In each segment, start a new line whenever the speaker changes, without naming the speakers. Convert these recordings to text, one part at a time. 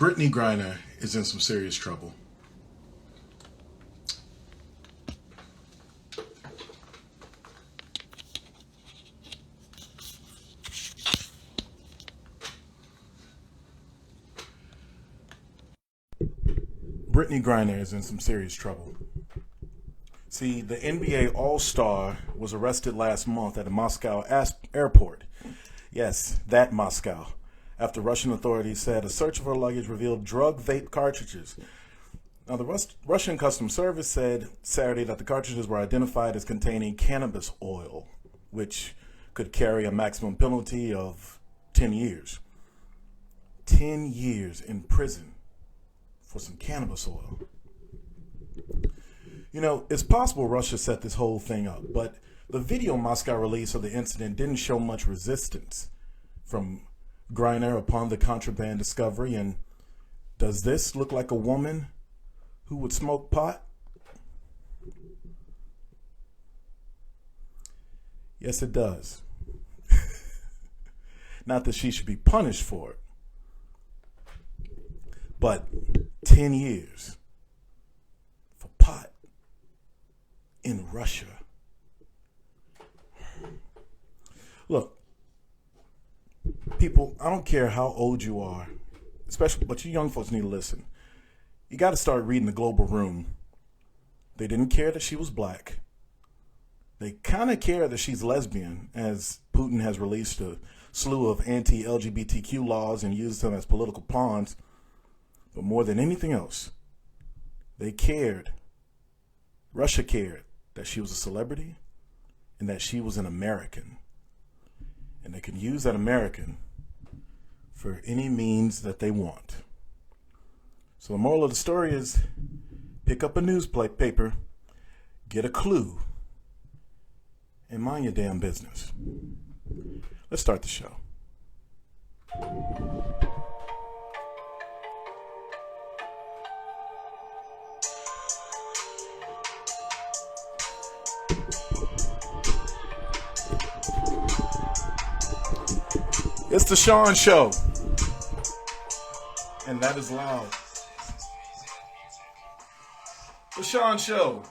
Brittany Griner is in some serious trouble. Brittany Griner is in some serious trouble. See, the NBA All-Star was arrested last month at a Moscow airport. Yes, that Moscow. After Russian authorities said a search of her luggage revealed drug vape cartridges. Now, the Russian Customs Service said Saturday that the cartridges were identified as containing cannabis oil, which could carry a maximum penalty of 10 years. 10 years in prison for some cannabis oil. You know, it's possible Russia set this whole thing up, but the video Moscow release of the incident didn't show much resistance from Griner upon the contraband discovery. And does this look like a woman who would smoke pot? Yes, it does. Not that she should be punished for it, but 10 years for pot in Russia. Look, people, I don't care how old you are, especially, but you young folks need to listen. You got to start reading the Global Room. They didn't care that she was black. They kind of care that she's lesbian, as Putin has released a slew of anti-LGBTQ laws and used them as political pawns. But more than anything else, they cared, Russia cared, that she was a celebrity and that she was an American. And they can use that American for any means that they want. So the moral of the story is, pick up a newspaper, get a clue, and mind your damn business. Let's start the show. It's the Shawn Show, and that is loud. The Shawn Show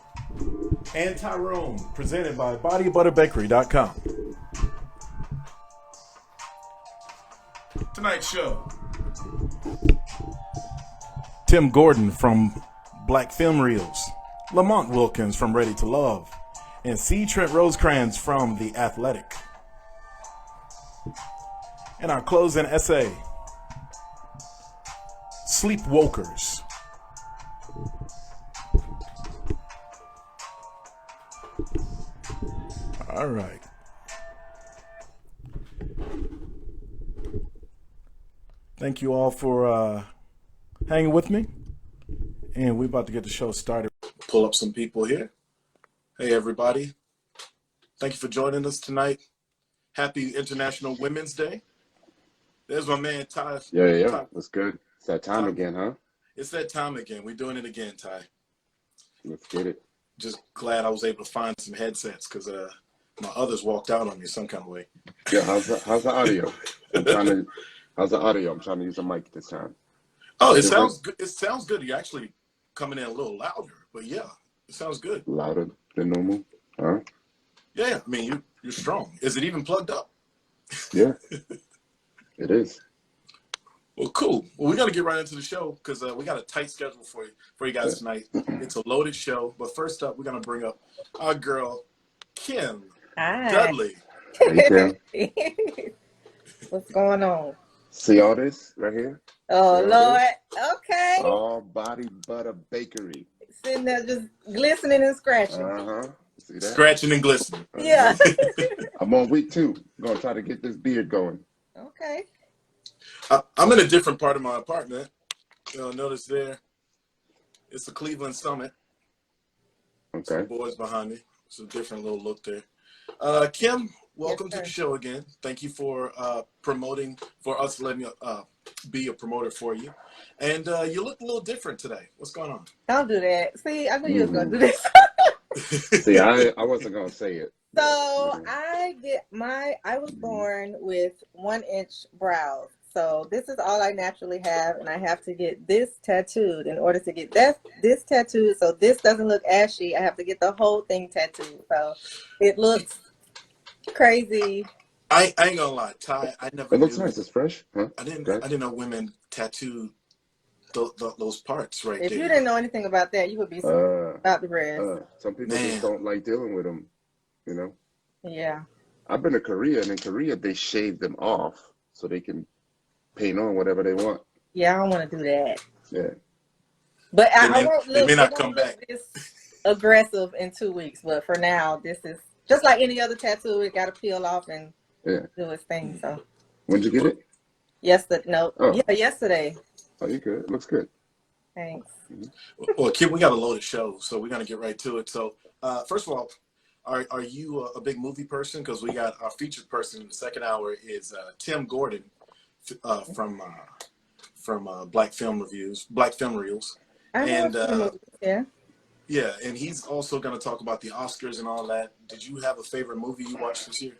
and Tyrone, presented by BodyButterBakery.com. Tonight's show: Tim Gordon from Black Film Reels, Lamont Wilkins from Ready to Love, and C. Trent Rosecrans from The Athletic. And our closing essay: Sleepwalkers. All right. Thank you all for hanging with me. And we're about to get the show started. Pull up some people here. Hey, everybody. Thank you for joining us tonight. Happy International Women's Day. There's my man, Ty.
Yeah.
Ty.
That's good. It's that time again, huh?
It's that time again. We're doing it again, Ty.
Let's get it.
Just glad I was able to find some headsets because my others walked out on me some kind of way.
Yeah, how's the audio? How's the audio? I'm trying to use a mic this time.
Oh, it sounds good. It sounds good. You're actually coming in a little louder, but yeah, it sounds good.
Louder than normal, huh?
Yeah. I mean, you're strong. Is it even plugged up?
Yeah, it is.
Well, cool. Well, we got to get right into the show because we got a tight schedule for you guys tonight. It's a loaded show. But first up, we're going to bring up our girl, Kim Dudley.
Hey, Kim.
What's going on?
See all this right here?
Oh, Lord. Okay.
All Body Butter Bakery.
Sitting there just glistening and scratching.
Uh-huh. See that?
Scratching and glistening.
Yeah.
I'm on week 2. I'm going to try to get this beard going.
Okay.
I'm in a different part of my apartment. Notice there, it's the Cleveland Summit.
Okay.
Some boys behind me. It's a different little look there. Kim, welcome to the show again. Thank you for promoting for us, letting me be a promoter for you. And you look a little different today. What's going on?
Don't do that. See, I knew you was going to do this.
See, I wasn't going to say it.
So I was born with 1-inch brows. So this is all I naturally have, and I have to get this tattooed in order to get this tattooed. So this doesn't look ashy. I have to get the whole thing tattooed. So it looks crazy.
I ain't gonna lie, Ty. I never
It looks
knew.
nice. It's fresh, huh?
I
Okay.
didn't know women tattooed those parts right
If
there.
you didn't know anything about that, you would be surprised about the rest.
Some people
Man.
just don't like dealing with them, you know.
Yeah.
I've been to Korea, and in Korea they shave them off so they can paint on whatever they want.
Yeah, I don't want to do that.
Yeah.
But
They
I
may,
won't
they
look.
may
It
not
won't
come
look
back.
this aggressive in 2 weeks. But for now, this is just like any other tattoo. It got to peel off and
Yeah.
do its thing. So
When'd you get it?
yesterday, no,
Oh.
yeah, yesterday.
Oh, you good? It looks good.
Thanks.
Well, Kim, we got a loaded show, so we're gonna get right to it. So, first of all, are you a big movie person? Because we got our featured person in the second hour is Tim Gordon from Black Film Reels,
I
and
watched the movie. Yeah.
yeah, and he's also gonna talk about the Oscars and all that. Did you have a favorite movie you watched this year?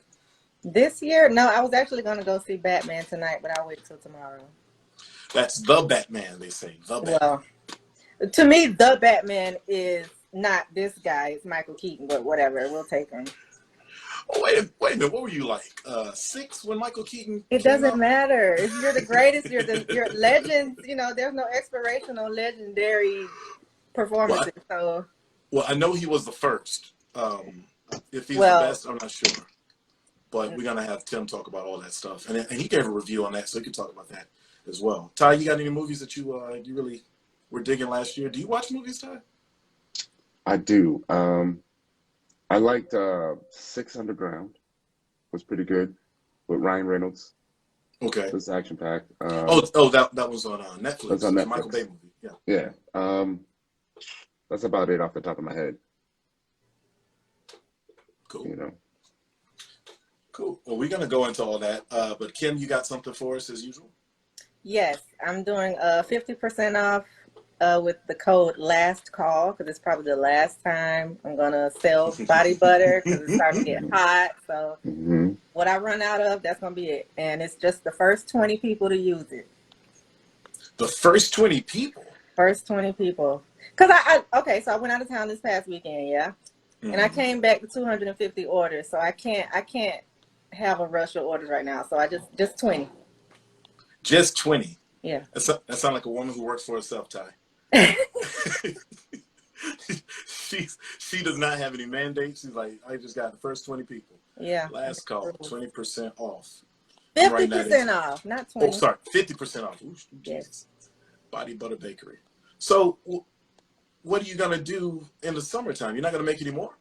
This year, no, I was actually going to go see Batman tonight, but I'll wait till tomorrow.
That's the Batman, they say. The Batman.
Well, to me, the Batman is not this guy. It's Michael Keaton, but whatever. We'll take him.
Oh, wait a minute. What were you like? 6 when Michael Keaton?
It doesn't matter. If you're the greatest, you're legends. You know, there's no expiration on legendary performances.
Well, I know he was the first. If he's the best, I'm not sure. But we're gonna have Tim talk about all that stuff, and he gave a review on that, so he can talk about that as well. Ty, you got any movies that you really were digging last year? Do you watch movies, Ty?
I do. I liked Six Underground. Was pretty good with Ryan Reynolds.
Okay.
It's action packed.
That was on Netflix.
That's on Netflix.
Michael Bay movie. Yeah.
Yeah. That's about it off the top of my head.
Cool.
You know.
Cool. Well, we're gonna go into all that. But Kim, you got something for us as usual?
Yes, I'm doing 50% off with the code Last Call because it's probably the last time I'm gonna sell body butter because it's starting to get hot. So what I run out of, that's gonna be it, and it's just the first 20 people to use it.
The first 20 people.
First 20 people. Cause so I went out of town this past weekend, yeah, and I came back with 250 orders, so I can't have a rush of orders right now. So I just 20.
Just 20.
Yeah.
That sounds like a woman who works for herself, Ty. she does not have any mandates. She's like, I just got the first 20 people.
Yeah.
Last call, 20% off.
50% off, not 20.
Oh, sorry, 50% off. Ooh,
yes.
Body Butter Bakery. So, what are you gonna do in the summertime? You're not gonna make any more?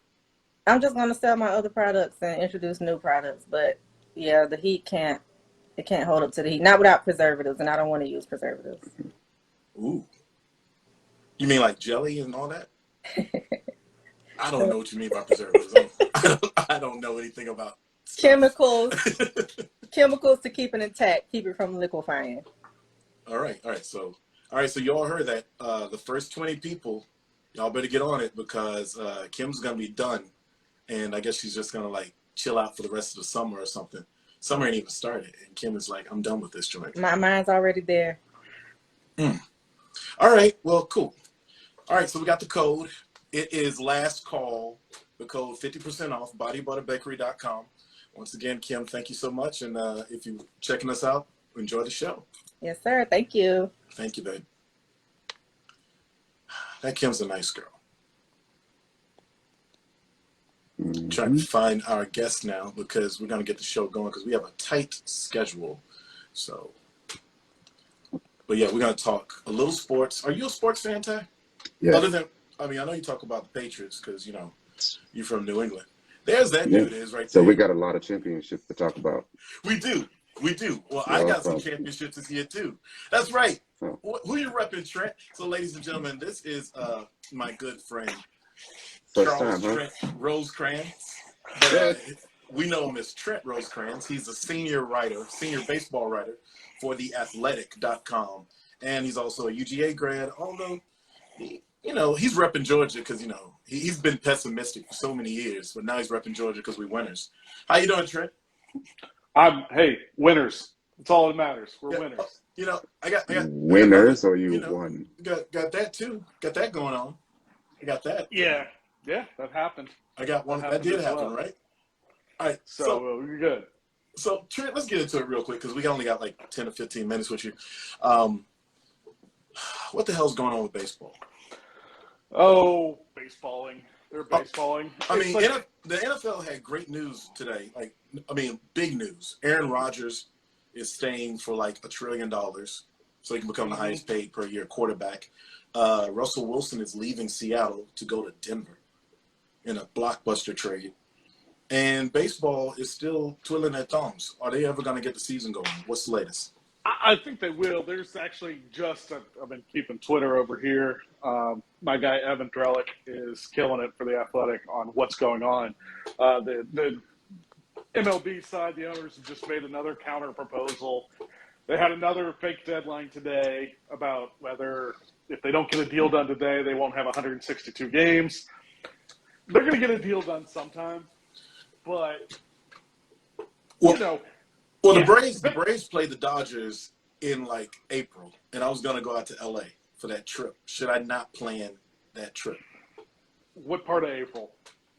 I'm just gonna sell my other products and introduce new products. But yeah, the heat can't hold up to the heat. Not without preservatives, and I don't want to use preservatives.
Ooh. You mean like jelly and all that? I don't know what you mean by preservatives. I don't know anything about
chemicals. Chemicals to keep it intact, keep it from liquefying.
All right. So you all heard that. The first 20 people, y'all better get on it because Kim's gonna be done, and I guess she's just gonna like chill out for the rest of the summer or something. Summer ain't even started, and Kim is like, I'm done with this joint.
My mind's already there.
All right. Well, cool. All right. So we got the code. It is Last Call. The code 50% off. BodyButterBakery.com. Once again, Kim, thank you so much. And if you're checking us out, enjoy the show.
Yes, sir. Thank you.
Thank you, babe. That Kim's a nice girl. Trying to find our guest now because we're going to get the show going because we have a tight schedule. So, but yeah, we're going to talk a little sports. Are you a sports fan, Ty?
Yeah.
Other than, I mean, I know you talk about the Patriots because, you know, you're from New England. There's that dude is right there.
So we got a lot of championships to talk about.
We do. Well, I got some championships this year too. That's right. Who you repping, Trent? So, ladies and gentlemen, this is my good friend, Trent Rosecrans. We know him as Trent Rosecrans. He's a senior baseball writer for theathletic.com. And he's also a UGA grad, although, he's repping Georgia because, he's been pessimistic for so many years, but now he's repping Georgia because we're winners. How you doing, Trent?
Hey, winners. It's all that matters. We're
Yeah,
winners.
you know, I got
Winners, or you
you know,
won?
got that too. Got that going on. I got that.
Yeah, that happened.
I got one. That
happened
did
as
happen,
well.
right? All right.
So we're good.
So Trent, let's get into it real quick because we only got like 10 or 15 minutes with you. What the hell's going on with baseball?
Oh, baseballing. They're baseballing.
I
It's
mean,
like,
the NFL had great news today. Like, I mean, big news. Aaron Rodgers is staying for like $1 trillion, so he can become the highest paid per year quarterback. Russell Wilson is leaving Seattle to go to Denver in a blockbuster trade. And baseball is still twiddling their thumbs. Are they ever going to get the season going? What's the latest?
I think they will. There's actually I've been keeping Twitter over here. My guy Evan Drellick is killing it for the Athletic on what's going on. The MLB side, the owners have just made another counter proposal. They had another fake deadline today about whether if they don't get a deal done today, they won't have 162 games. They're going to get a deal done sometime, but
Well,
you know.
Well,
Yeah.
the Braves played the Dodgers in like April, and I was going to go out to LA for that trip. Should I not plan that trip?
What part of April?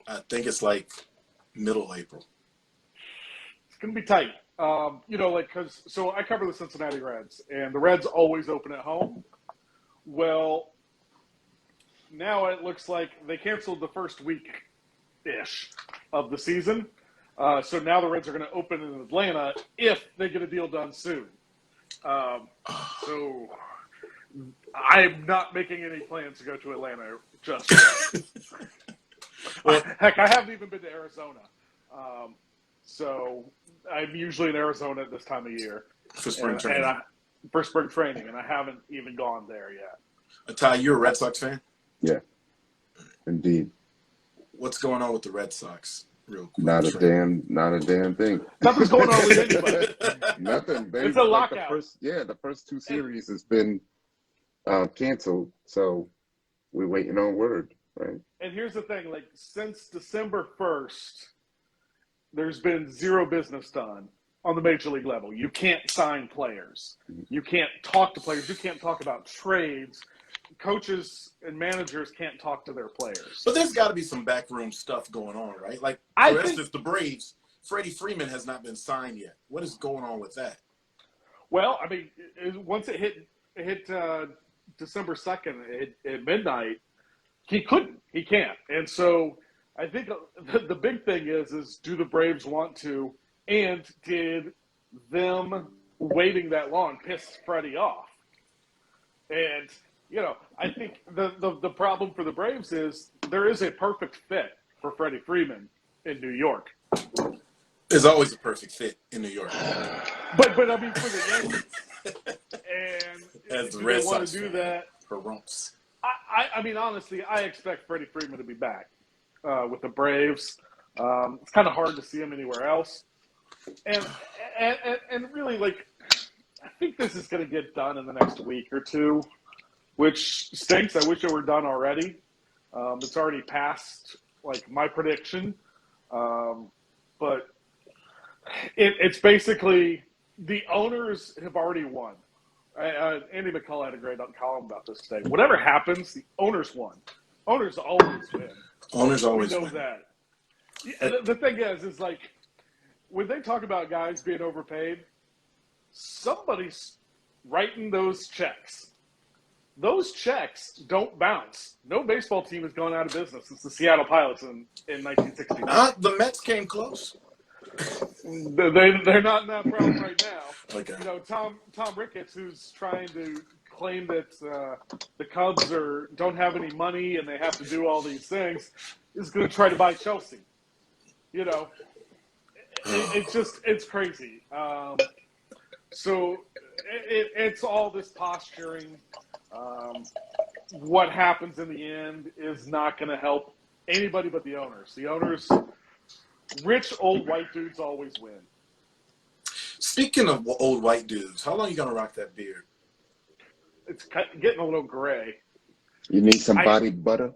I think it's like middle April.
It's going to be tight. So I cover the Cincinnati Reds, and the Reds always open at home. Well, now it looks like they canceled the first week-ish of the season. So now the Reds are going to open in Atlanta if they get a deal done soon. So I'm not making any plans to go to Atlanta just yet.
Well,
Heck, I haven't even been to Arizona. So I'm usually in Arizona at this time of year.
for spring training.
For spring training, and I haven't even gone there yet.
Ty, you're a Red Sox fan?
Yeah, indeed.
What's going on with the Red Sox? Real quick.
Not a damn thing.
Nothing's going on with anybody.
Nothing.
It's a lockout.
The first two series has been canceled, so we're waiting on word, right?
And here's the thing: like since December 1st, there's been zero business done on the major league level. You can't sign players. You can't talk to players. You can't talk about trades. Coaches and managers can't talk to their players.
But there's got to be some backroom stuff going on, right? Like, for instance, the Braves, Freddie Freeman has not been signed yet. What is going on with that?
Well, I mean, once it hit December 2nd at midnight, he can't. And so I think the big thing is do the Braves want to, and did them waiting that long piss Freddie off? And I think the problem for the Braves is there is a perfect fit for Freddie Freeman in New York.
There's always a perfect fit in New York.
But I mean, for the Yankees, and
As the
if
Red
they want
Sox
to do
fan,
that,
for rumps.
I mean, honestly, I expect Freddie Freeman to be back with the Braves. It's kind of hard to see him anywhere else, and really, like, I think this is going to get done in the next week or two. Which stinks. I wish it were done already. It's already past like my prediction, but it's basically the owners have already won. Andy McCullough had a great column about this today. Whatever happens, the owners won. Owners always win.
Owners always
we know
win.
that. Yeah, the thing is like when they talk about guys being overpaid, somebody's writing those checks. Those checks don't bounce. No baseball team has gone out of business since the Seattle Pilots in 1969.
The Mets came close.
They're not in that problem right now.
Okay.
Tom Ricketts, who's trying to claim that the Cubs don't have any money and they have to do all these things, is going to try to buy Chelsea. It's crazy. So it's all this posturing. What happens in the end is not going to help anybody but the owners. The owners, rich old white dudes always win.
Speaking of old white dudes, how long are you going to rock that beard?
It's getting a little gray.
You need some body butter?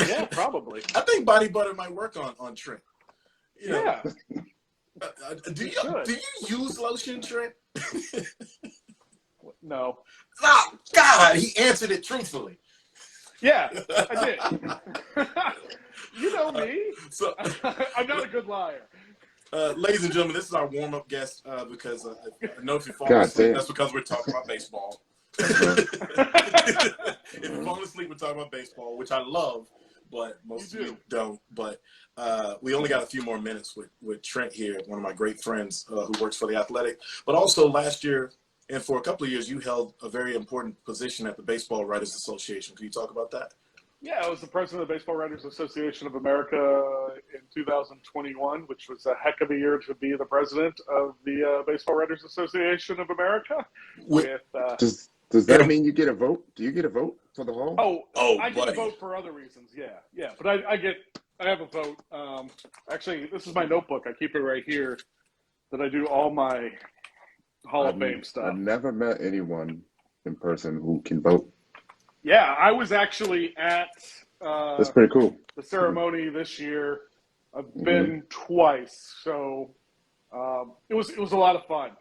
Yeah, probably.
I think body butter might work on Trent.
Yeah.
Do
You
you
should.
use lotion, Trent?
No.
Oh, God, he answered it truthfully.
Yeah, I did. You know me.
So,
I'm not a good liar.
ladies and gentlemen, this is our warm-up guest because I know if you fall
God
asleep,
damn.
that's because we're talking about baseball.
Uh-huh.
If you fall asleep, we're talking about baseball, which I love, but most of you don't. But we only got a few more minutes with Trent here, one of my great friends who works for The Athletic. But also last year, and for a couple of years, you held a very important position at the Baseball Writers Association. Can you talk about that?
Yeah, I was the president of the Baseball Writers Association of America in 2021, which was a heck of a year to be the president of the Baseball Writers Association of America.
Does that mean you get a vote? Do you get a vote for the hall?
I get a vote for other reasons. Yeah. But I have a vote. Actually, this is my notebook. I keep it right here. That I do all my Hall of Fame stuff.
I've never met anyone in person who can vote.
Yeah, I was actually at
That's pretty cool.
the ceremony this year. I've been twice, so it was a lot of fun.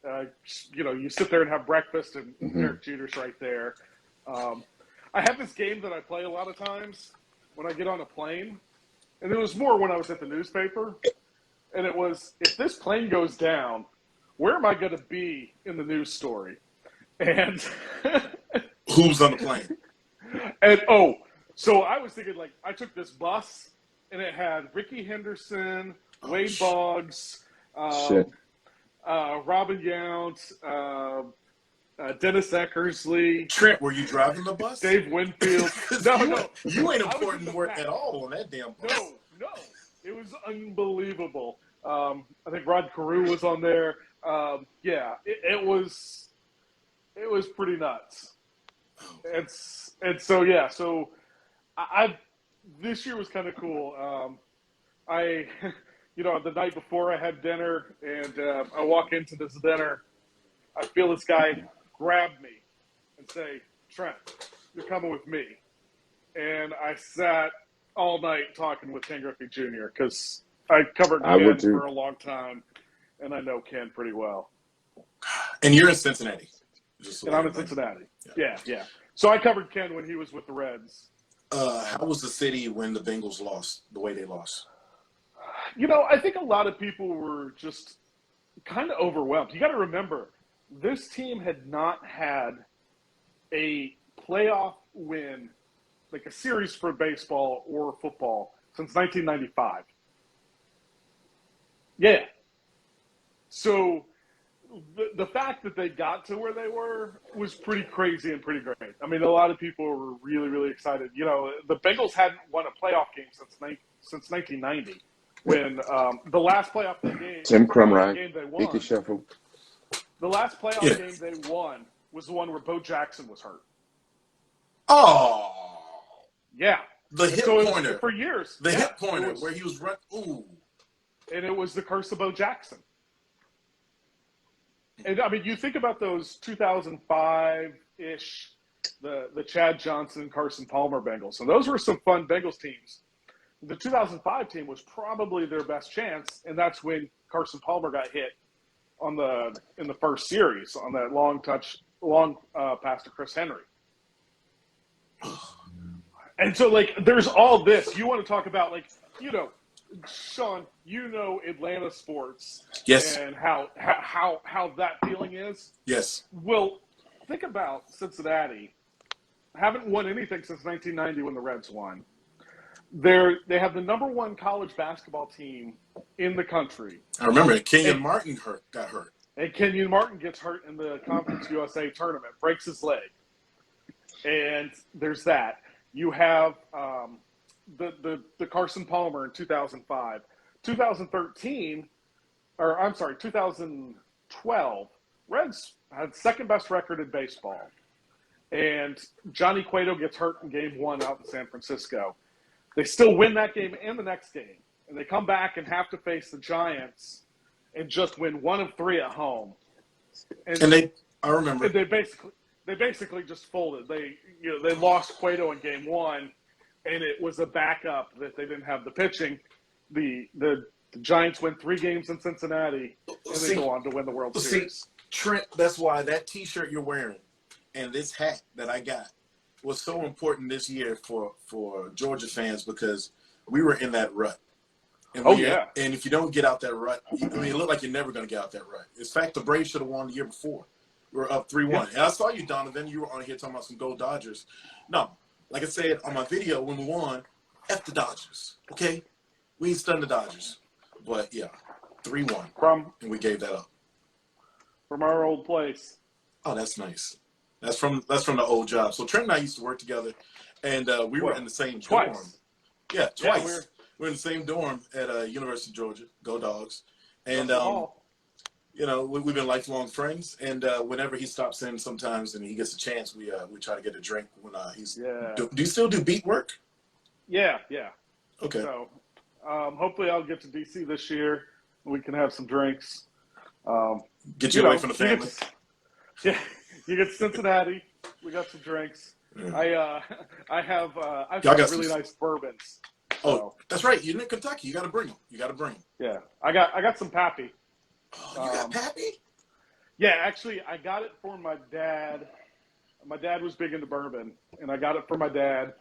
You sit there and have breakfast, and Derek Jeter's right there. I have this game that I play a lot of times when I get on a plane, and it was more when I was at the newspaper, and it was, if this plane goes down, where am I going to be in the news story? And
who's on the plane?
And so I was thinking, like, I took this bus, and it had Ricky Henderson, Wade Boggs, Robin Yount, Dennis Eckersley.
Trent, were you driving the bus?
Dave Winfield. No.
You ain't important work at all on that damn bus.
No. It was unbelievable. I think Rod Carew was on there. It was pretty nuts. So this year was kind of cool. The night before I had dinner, and I walk into this dinner, I feel this guy grab me and say, "Trent, you're coming with me." And I sat all night talking with Ken Griffey Jr. because I covered Ken for a long time, and I know Ken pretty well.
And you're in Cincinnati.
And I'm in Cincinnati. Yeah. So I covered Ken when he was with the Reds.
How was the city when the Bengals lost, the way they lost?
I think a lot of people were just kind of overwhelmed. You got to remember, this team had not had a playoff win, like a series for baseball or football, since 1995. Yeah. So the fact that they got to where they were was pretty crazy and pretty great. I mean, a lot of people were really, really excited. The Bengals hadn't won a playoff game since 1990, when the last playoff game,
Tim Crumrine,
game they won.
Shuffle.
The last playoff game they won was the one where Bo Jackson was hurt.
Oh.
Yeah.
The hip pointer.
For years.
The hip pointer where he was running. Ooh.
And it was the curse of Bo Jackson. And, I mean, you think about those 2005-ish, the Chad Johnson, Carson Palmer Bengals. And those were some fun Bengals teams. The 2005 team was probably their best chance, and that's when Carson Palmer got hit in the first series on that long pass to Chris Henry. And so, there's all this. You want to talk about, Shawn, Atlanta sports.
Yes.
And how that feeling is.
Yes.
Well, think about Cincinnati. Haven't won anything since 1990 when the Reds won. They have the number one college basketball team in the country.
I remember Kenyon Martin got hurt.
And Kenyon Martin gets hurt in the Conference USA tournament, breaks his leg. And there's that. You have the Carson Palmer in 2005. 2012, Reds had second best record in baseball. And Johnny Cueto gets hurt in game one out in San Francisco. They still win that game and the next game. And they come back and have to face the Giants and just win 1 of 3 at home.
I remember.
They basically just folded. They lost Cueto in game one, and it was a backup that they didn't have the pitching. The The Giants win 3 games in Cincinnati, and
See-
they go on to win the World
see,
Series.
Trent, that's why that T-shirt you're wearing and this hat that I got was so important this year for Georgia fans because we were in that rut. And and if you don't get out that rut, I mean, it looked like you're never going to get out that rut. In fact, the Braves should have won the year before. We were up 3-1.
Yeah.
And I saw you, Donovan. You were on here talking about some Go Dodgers. No, like I said on my video when we won, F the Dodgers, okay? We ain't stunned the Dodgers. But, yeah, 3-1. And we gave that up.
From our old place.
Oh, that's nice. That's from the old job. So Trent and I used to work together, and we were in the same dorm. Yeah, twice.
Yeah,
we're in the same dorm at University of Georgia. Go Dogs. And you know, we've been lifelong friends. And whenever he stops in, sometimes and he gets a chance, we try to get a drink when he's.
Yeah.
Do you still do beat work?
Yeah.
Okay.
So hopefully I'll get to DC this year. We can have some drinks.
Get you away from the family.
You get to Cincinnati. We got some drinks.
Yeah.
I've got really nice bourbons.
Oh, that's right. You're in Kentucky. You got to bring them.
Yeah, I got some Pappy.
Oh, you got Pappy?
Yeah, actually, I got it for my dad. My dad was big into bourbon, and I got it for my dad.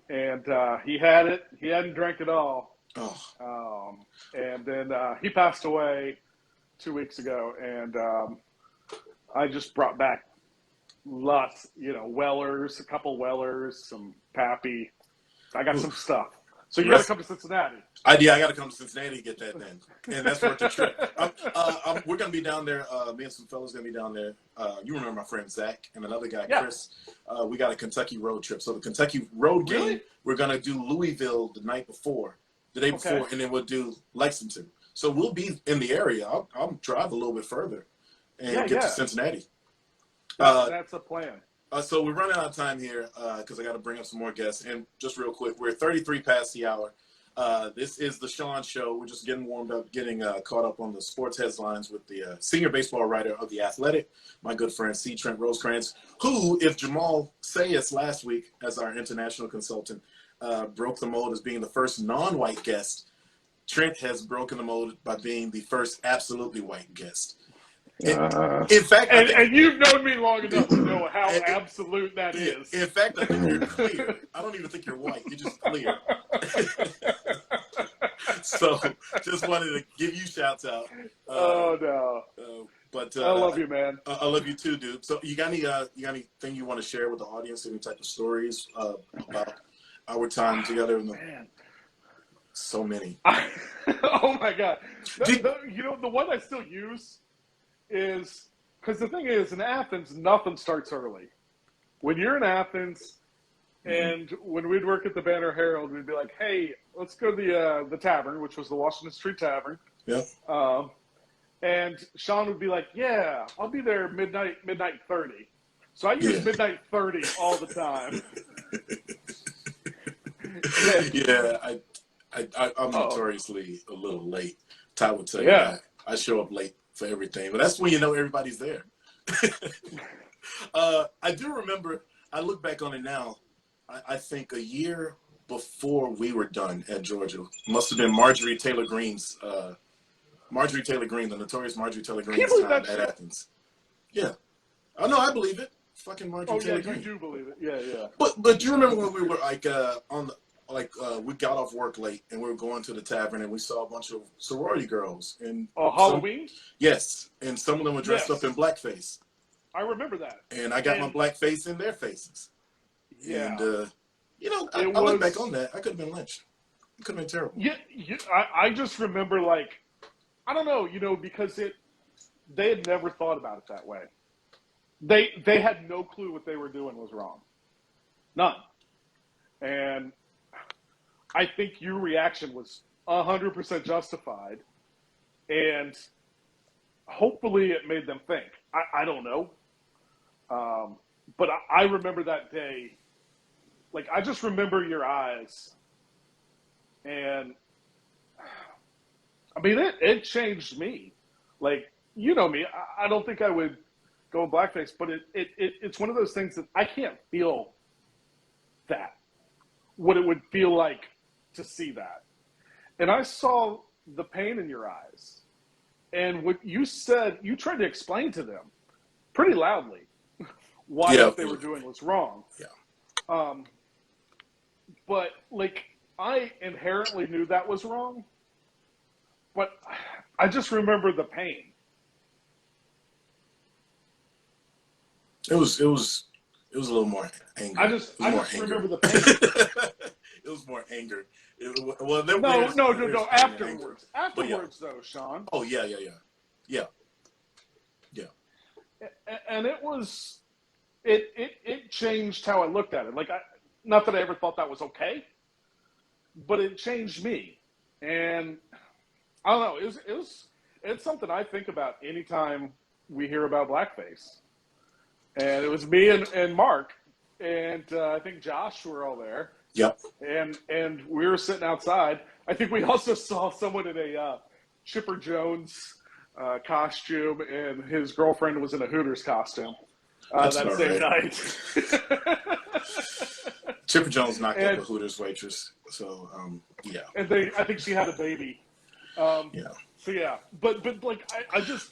And he had it. He hadn't drank it all.
Oh.
And then he passed away 2 weeks ago, and I just brought back lots, Wellers, a couple Wellers, some Pappy. I got some stuff. So you got to come to Cincinnati.
I got to come to Cincinnati to get that then. And that's worth the trip. We're going to be down there. Me and some fellas going to be down there. You remember my friend Zach and another guy, Chris. We got a Kentucky road trip. So the Kentucky road game, we're going to do Louisville the day before, and then we'll do Lexington. So we'll be in the area. I'll drive a little bit further and get to Cincinnati.
That's a plan.
So we're running out of time here because I got to bring up some more guests. And just real quick, we're 33 past the hour. This is the Shawn Show. We're just getting warmed up, getting caught up on the sports headlines with the senior baseball writer of The Athletic, my good friend C. Trent Rosecrans, who, if Jamal Sayas last week as our international consultant, broke the mold as being the first non-white guest, Trent has broken the mold by being the first absolutely white guest. In fact,
and you've known me long enough to know how absolute that is.
In fact, I think you're clear. I don't even think you're white. You're just clear. So, just wanted to give you shouts out. But
I love you, man.
I love you too, dude. So, you got anything you want to share with the audience? Any type of stories about our time together? So many.
Oh my God! The one I still use is because the thing is in Athens, nothing starts early. When you're in Athens, and when we'd work at the Banner Herald, we'd be like, "Hey, let's go to the tavern," which was the Washington Street Tavern.
Yeah.
And Shawn would be like, "Yeah, I'll be there midnight 30." So I use midnight 30 all the time.
I'm notoriously a little late. Ty would tell you that. I show up late for everything, but that's when you know everybody's there. I do remember, I look back on it now, I think a year before we were done at Georgia, must have been Marjorie Taylor Greene's, the notorious Marjorie Taylor Greene's time at Athens. Yeah. Oh, no, I believe it. Fucking Marjorie Taylor Greene.
You do believe it. Yeah.
But do you remember when we were we got off work late and we were going to the tavern and we saw a bunch of sorority girls and
Halloween?
Yes, and some of them were dressed up in blackface.
I remember that.
And I got my blackface in their faces.
Yeah.
And I look back on that. I could have been lynched. It could have been terrible.
Yeah, I just remember I don't know, because they had never thought about it that way. They had no clue what they were doing was wrong. None. And I think your reaction was 100% justified, and hopefully it made them think. I don't know. But I remember that day. I just remember your eyes. And, I mean, it changed me. You know me. I don't think I would go in blackface, but it's one of those things that I can't feel what it would feel like to see that. And I saw the pain in your eyes. And what you said, you tried to explain to them pretty loudly why what they were doing was wrong.
Yeah.
But like, I inherently knew that was wrong, but I just remember the pain.
It was a little more anger.
I just remember the pain.
It was more anger.
No. Afterwards, though, Shawn.
Oh yeah.
And it changed how I looked at it. Like, not that I ever thought that was okay, but it changed me. And I don't know. It's something I think about anytime we hear about blackface. And it was me and Mark, and I think Josh were all there.
Yep.
And we were sitting outside. I think we also saw someone in a Chipper Jones costume, and his girlfriend was in a Hooters costume that same night.
Chipper Jones knocked up a Hooters waitress. So, yeah.
And I think she had a baby.
Yeah.
So, yeah. But like, I just,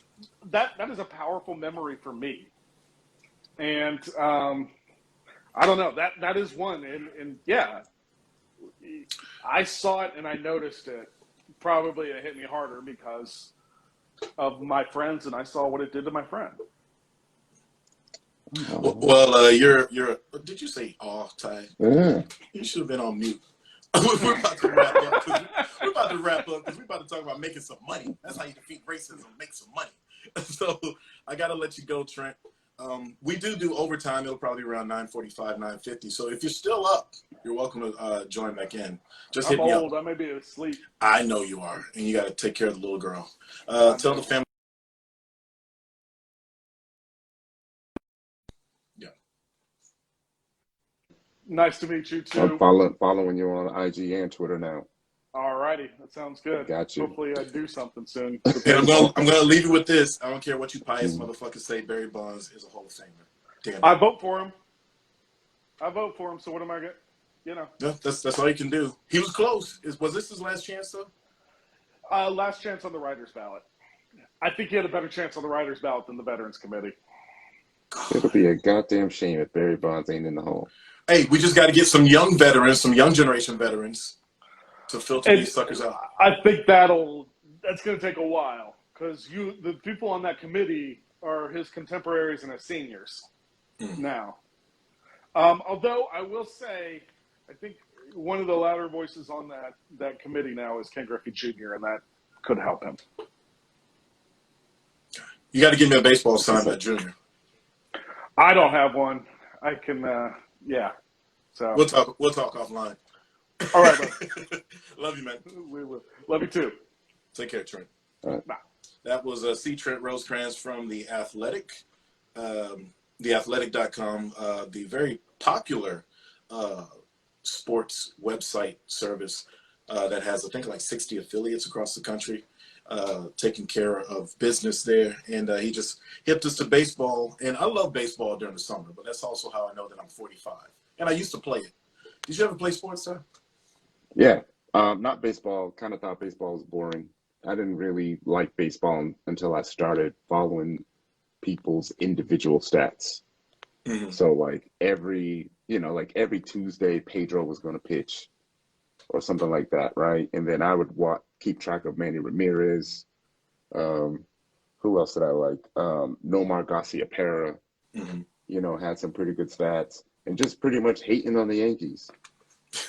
that is a powerful memory for me. And I don't know, that is one. And yeah, I saw it and I noticed it. Probably it hit me harder because of my friends, and I saw what it did to my friend.
Well, you're. Did you say Ty?
Yeah.
You should have been on mute. We're about to wrap up. We're about to talk about making some money. That's how you defeat racism. Make some money. So I got to let you go, Trent. We do overtime. It'll probably be around 9:45, 9:50. So if you're still up, you're welcome to join back in. Just hit me up. I'm
old. I may be asleep.
I know you are, and you got to take care of the little girl. Tell the family. Yeah.
Nice to meet you too.
I'm following you on IG and Twitter now.
All righty, that sounds good.
Got you.
Hopefully, I do something soon.
And I'm gonna leave you with this. I don't care what you pious motherfuckers say. Barry Bonds is a Hall of Famer. Damn it.
I vote for him. So what am I get? You know.
Yeah, that's all you can do. He was close. Was this his last chance though?
Last chance on the writers' ballot. I think he had a better chance on the writers' ballot than the Veterans Committee.
It'll be a goddamn shame if Barry Bonds ain't in the hall.
Hey, we just got to get some young veterans, some young generation veterans, to filter these suckers out.
I think that's going to take a while, because the people on that committee are his contemporaries and his seniors now. Although I will say, I think one of the louder voices on that committee now is Ken Griffey Jr., and that could help him.
You got to give me a baseball sign by Junior.
I don't have one. I can, yeah. So
we'll talk offline.
All right, buddy.
Love you, man.
We will. Love you too.
Take care, Trent.
All right.
Bye.
That was C. Trent Rosecrans from The Athletic, theathletic.com, the very popular sports website service that has, I think, like 60 affiliates across the country, taking care of business there. And he just hipped us to baseball. And I love baseball during the summer, but that's also how I know that I'm 45. And I used to play it. Did you ever play sports, sir?
Yeah. Not baseball. Kind of thought baseball was boring. I didn't really like baseball until I started following people's individual stats. Mm-hmm. So like every Tuesday, Pedro was going to pitch or something like that, right? And then I would keep track of Manny Ramirez. Who else did I like? Nomar Garciaparra, had some pretty good stats. And just pretty much hating on the Yankees,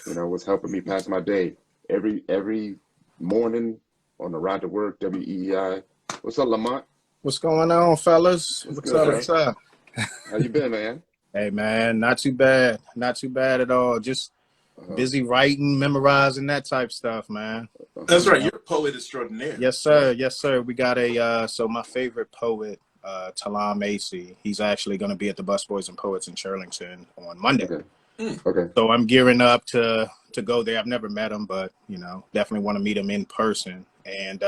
was helping me pass my day. Every morning on the ride to work, WEEI. What's up, Lamont?
What's going on, fellas? What's up?
How you been, man?
Hey, man, not too bad. Not too bad at all. Just busy writing, memorizing, that type stuff, man.
That's right. You're a poet extraordinaire.
Yes, sir. Yes, sir. We got so my favorite poet, Talam Acey, he's actually going to be at the Busboys and Poets in Shirlington on Monday.
Okay.
So I'm gearing up to go there. I've never met him, but, definitely want to meet him in person and,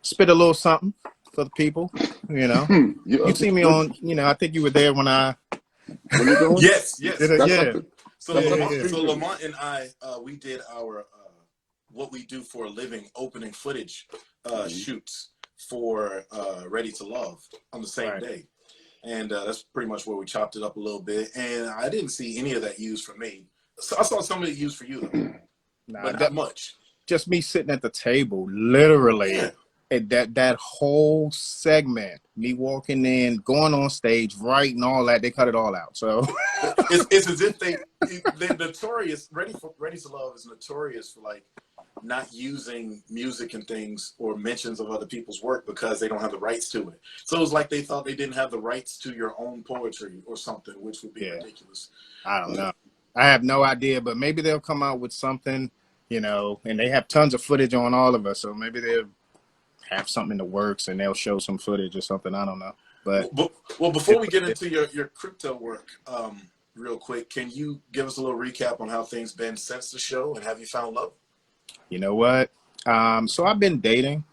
spit a little something for the people, You see me on, I think you were there when I...
When you doing?
Yes.
Yeah.
So Lamont and I, we did our what we do for a living, opening footage shoots for Ready to Love on the same day. And that's pretty much where we chopped it up a little bit. And I didn't see any of that used for me. So I saw some of it used for you, though. But not much.
Just me sitting at the table, literally. That whole segment, me walking in, going on stage, writing all that, they cut it all out. So
it's as if they're notorious. Ready to Love is notorious for like not using music and things or mentions of other people's work because they don't have the rights to it. So it was like they thought they didn't have the rights to your own poetry or something, which would be ridiculous.
I don't know. I have no idea, but maybe they'll come out with something, you know, and they have tons of footage on all of us. So maybe they'll have something in the works and they'll show some footage or something. I don't know. But
well, before we get into your crypto work, real quick, can you give us a little recap on how things been since the show, and have you found love?
You know what? So I've been dating,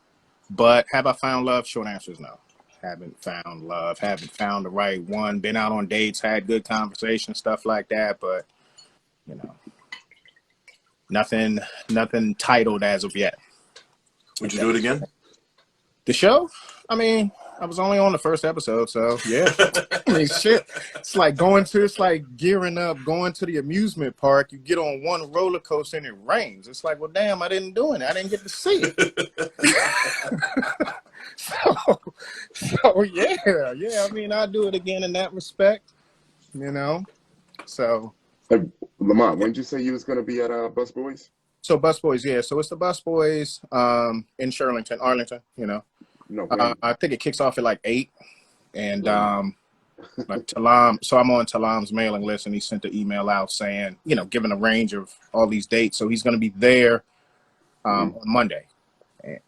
but have I found love? Short answer is no. Haven't found love. Haven't found the right one. Been out on dates, had good conversation, stuff like that. But, you know, nothing titled as of yet.
Would you do it again?
The show? I mean, I was only on the first episode, so yeah. I mean, shit. It's like gearing up, going to the amusement park. You get on one roller coaster and it rains. It's like, well, damn, I didn't do it. I didn't get to see it. so yeah. I mean, I'll do it again in that respect, you know. So,
hey, Lamont, when did you say you was gonna be at Busboys?
So Busboys, yeah. So it's the Busboys in Arlington, you know.
No,
I think it kicks off at like 8. And like Talam, so I'm on Talam's mailing list, and he sent the email out saying, you know, giving a range of all these dates. So he's going to be there on Monday.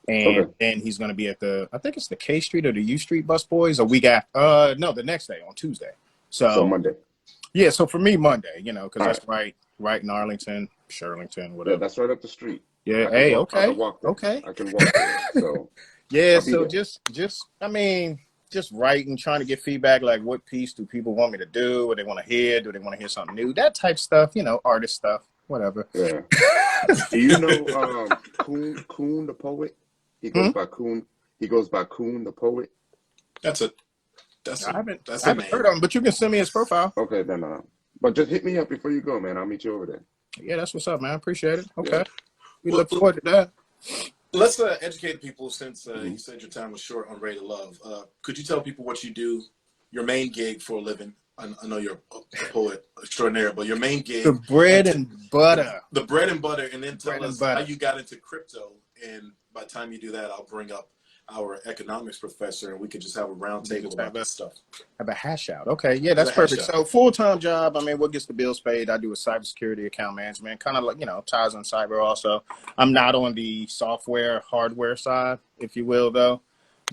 And then he's going to be at I think it's the K Street or the U Street Busboys a week after. No, the next day on Tuesday. So
Monday.
Yeah. So for me, Monday, you know, because that's right in Arlington, Shirlington, whatever.
Yeah, that's right up the street.
Yeah.
Okay.
I
can walk there. So
yeah. So just writing, trying to get feedback, like what piece do people want me to do? What they want to hear? Do they want to hear something new? That type stuff, you know, artist stuff, whatever.
Yeah. Do you know Coon the poet? He goes by Coon. He goes by Coon the poet.
I haven't heard of him, but you can send me his profile.
Okay, then. But just hit me up before you go, man. I'll meet you over there.
Yeah, that's what's up, man. I appreciate it. Okay,
yeah.
We look forward to that.
Let's educate people, since you said your time was short on Ready to Love. Could you tell people what you do, your main gig for a living? I know you're a poet extraordinaire, but your main gig.
The bread and butter.
The bread and butter, and then tell us how you got into crypto. And by the time you do that, I'll bring up our economics professor, and we could just have a round table about that stuff.
Have a hash out. Okay, yeah, that's perfect. So full-time job, I mean, what gets the bills paid? I do a cybersecurity account management, kind of like, you know, ties on cyber also. I'm not on the software, hardware side, if you will, though.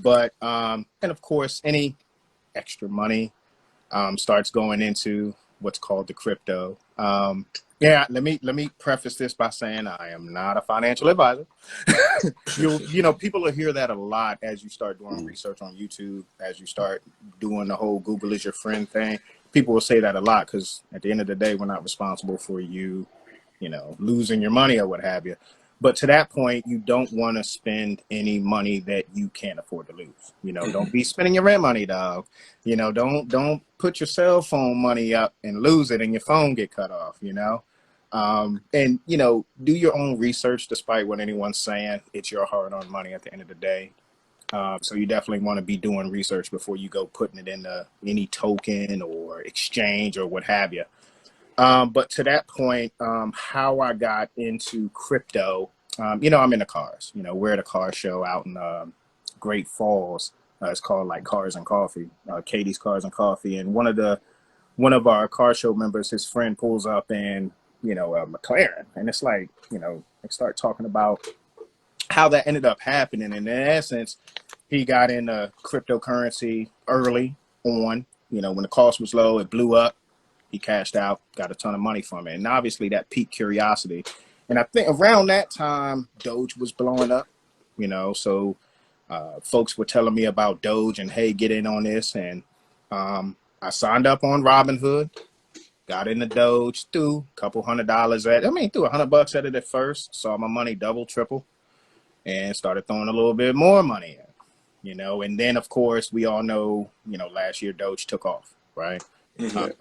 But, and of course, any extra money starts going into what's called the crypto. Yeah, let me preface this by saying I am not a financial advisor. You know, people will hear that a lot as you start doing research on YouTube, as you start doing the whole Google is your friend thing. People will say that a lot because at the end of the day, we're not responsible for you know, losing your money or what have you. But to that point, you don't want to spend any money that you can't afford to lose. You know, don't be spending your rent money, dog. You know, don't put your cell phone money up and lose it and your phone get cut off, you know. And, you know, do your own research despite what anyone's saying. It's your hard-earned money at the end of the day. So you definitely want to be doing research before you go putting it into any token or exchange or what have you. But to that point, how I got into crypto, you know, I'm into cars. You know, we're at a car show out in Great Falls. It's called like Cars and Coffee, Katie's Cars and Coffee. And one of our car show members, his friend pulls up in, you know, a McLaren. And it's like, you know, they start talking about how that ended up happening. And in essence, he got into cryptocurrency early on. You know, when the cost was low, it blew up. He cashed out, got a ton of money from it. And obviously that piqued curiosity. And I think around that time, Doge was blowing up, you know, so folks were telling me about Doge and, hey, get in on this. And I signed up on Robinhood, got into Doge, threw a couple $100 at, threw $100 at it at first, saw my money double, triple, and started throwing a little bit more money in, and then of course we all know, last year Doge took off, right?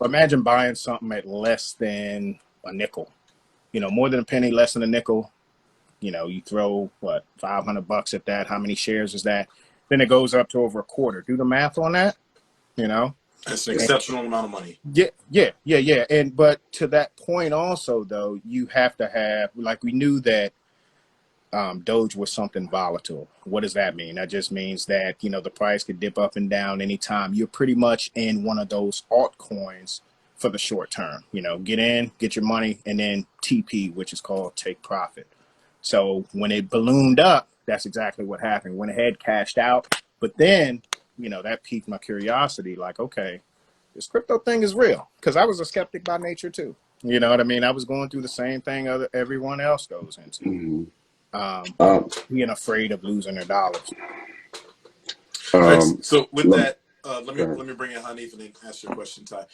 Imagine buying something at less than a nickel, more than a penny, less than a nickel. You throw what, $500 at that. How many shares is that? Then it goes up to over a quarter. Do the math on that.
That's an exceptional amount of money.
Yeah. But to that point also, though, you have to have, like, we knew that Doge was something volatile. What does that mean? That just means that, the price could dip up and down anytime. You're pretty much in one of those altcoins for the short term. Get in, get your money, and then TP, which is called take profit. So when it ballooned up, that's exactly what happened. Went ahead, cashed out. But then, that piqued my curiosity. Like, okay, this crypto thing is real. Because I was a skeptic by nature, too. You know what I mean? I was going through the same thing everyone else goes into. Being afraid of losing their dollars.
All right, so with that, let me bring in Hanif and then ask your question, Ty.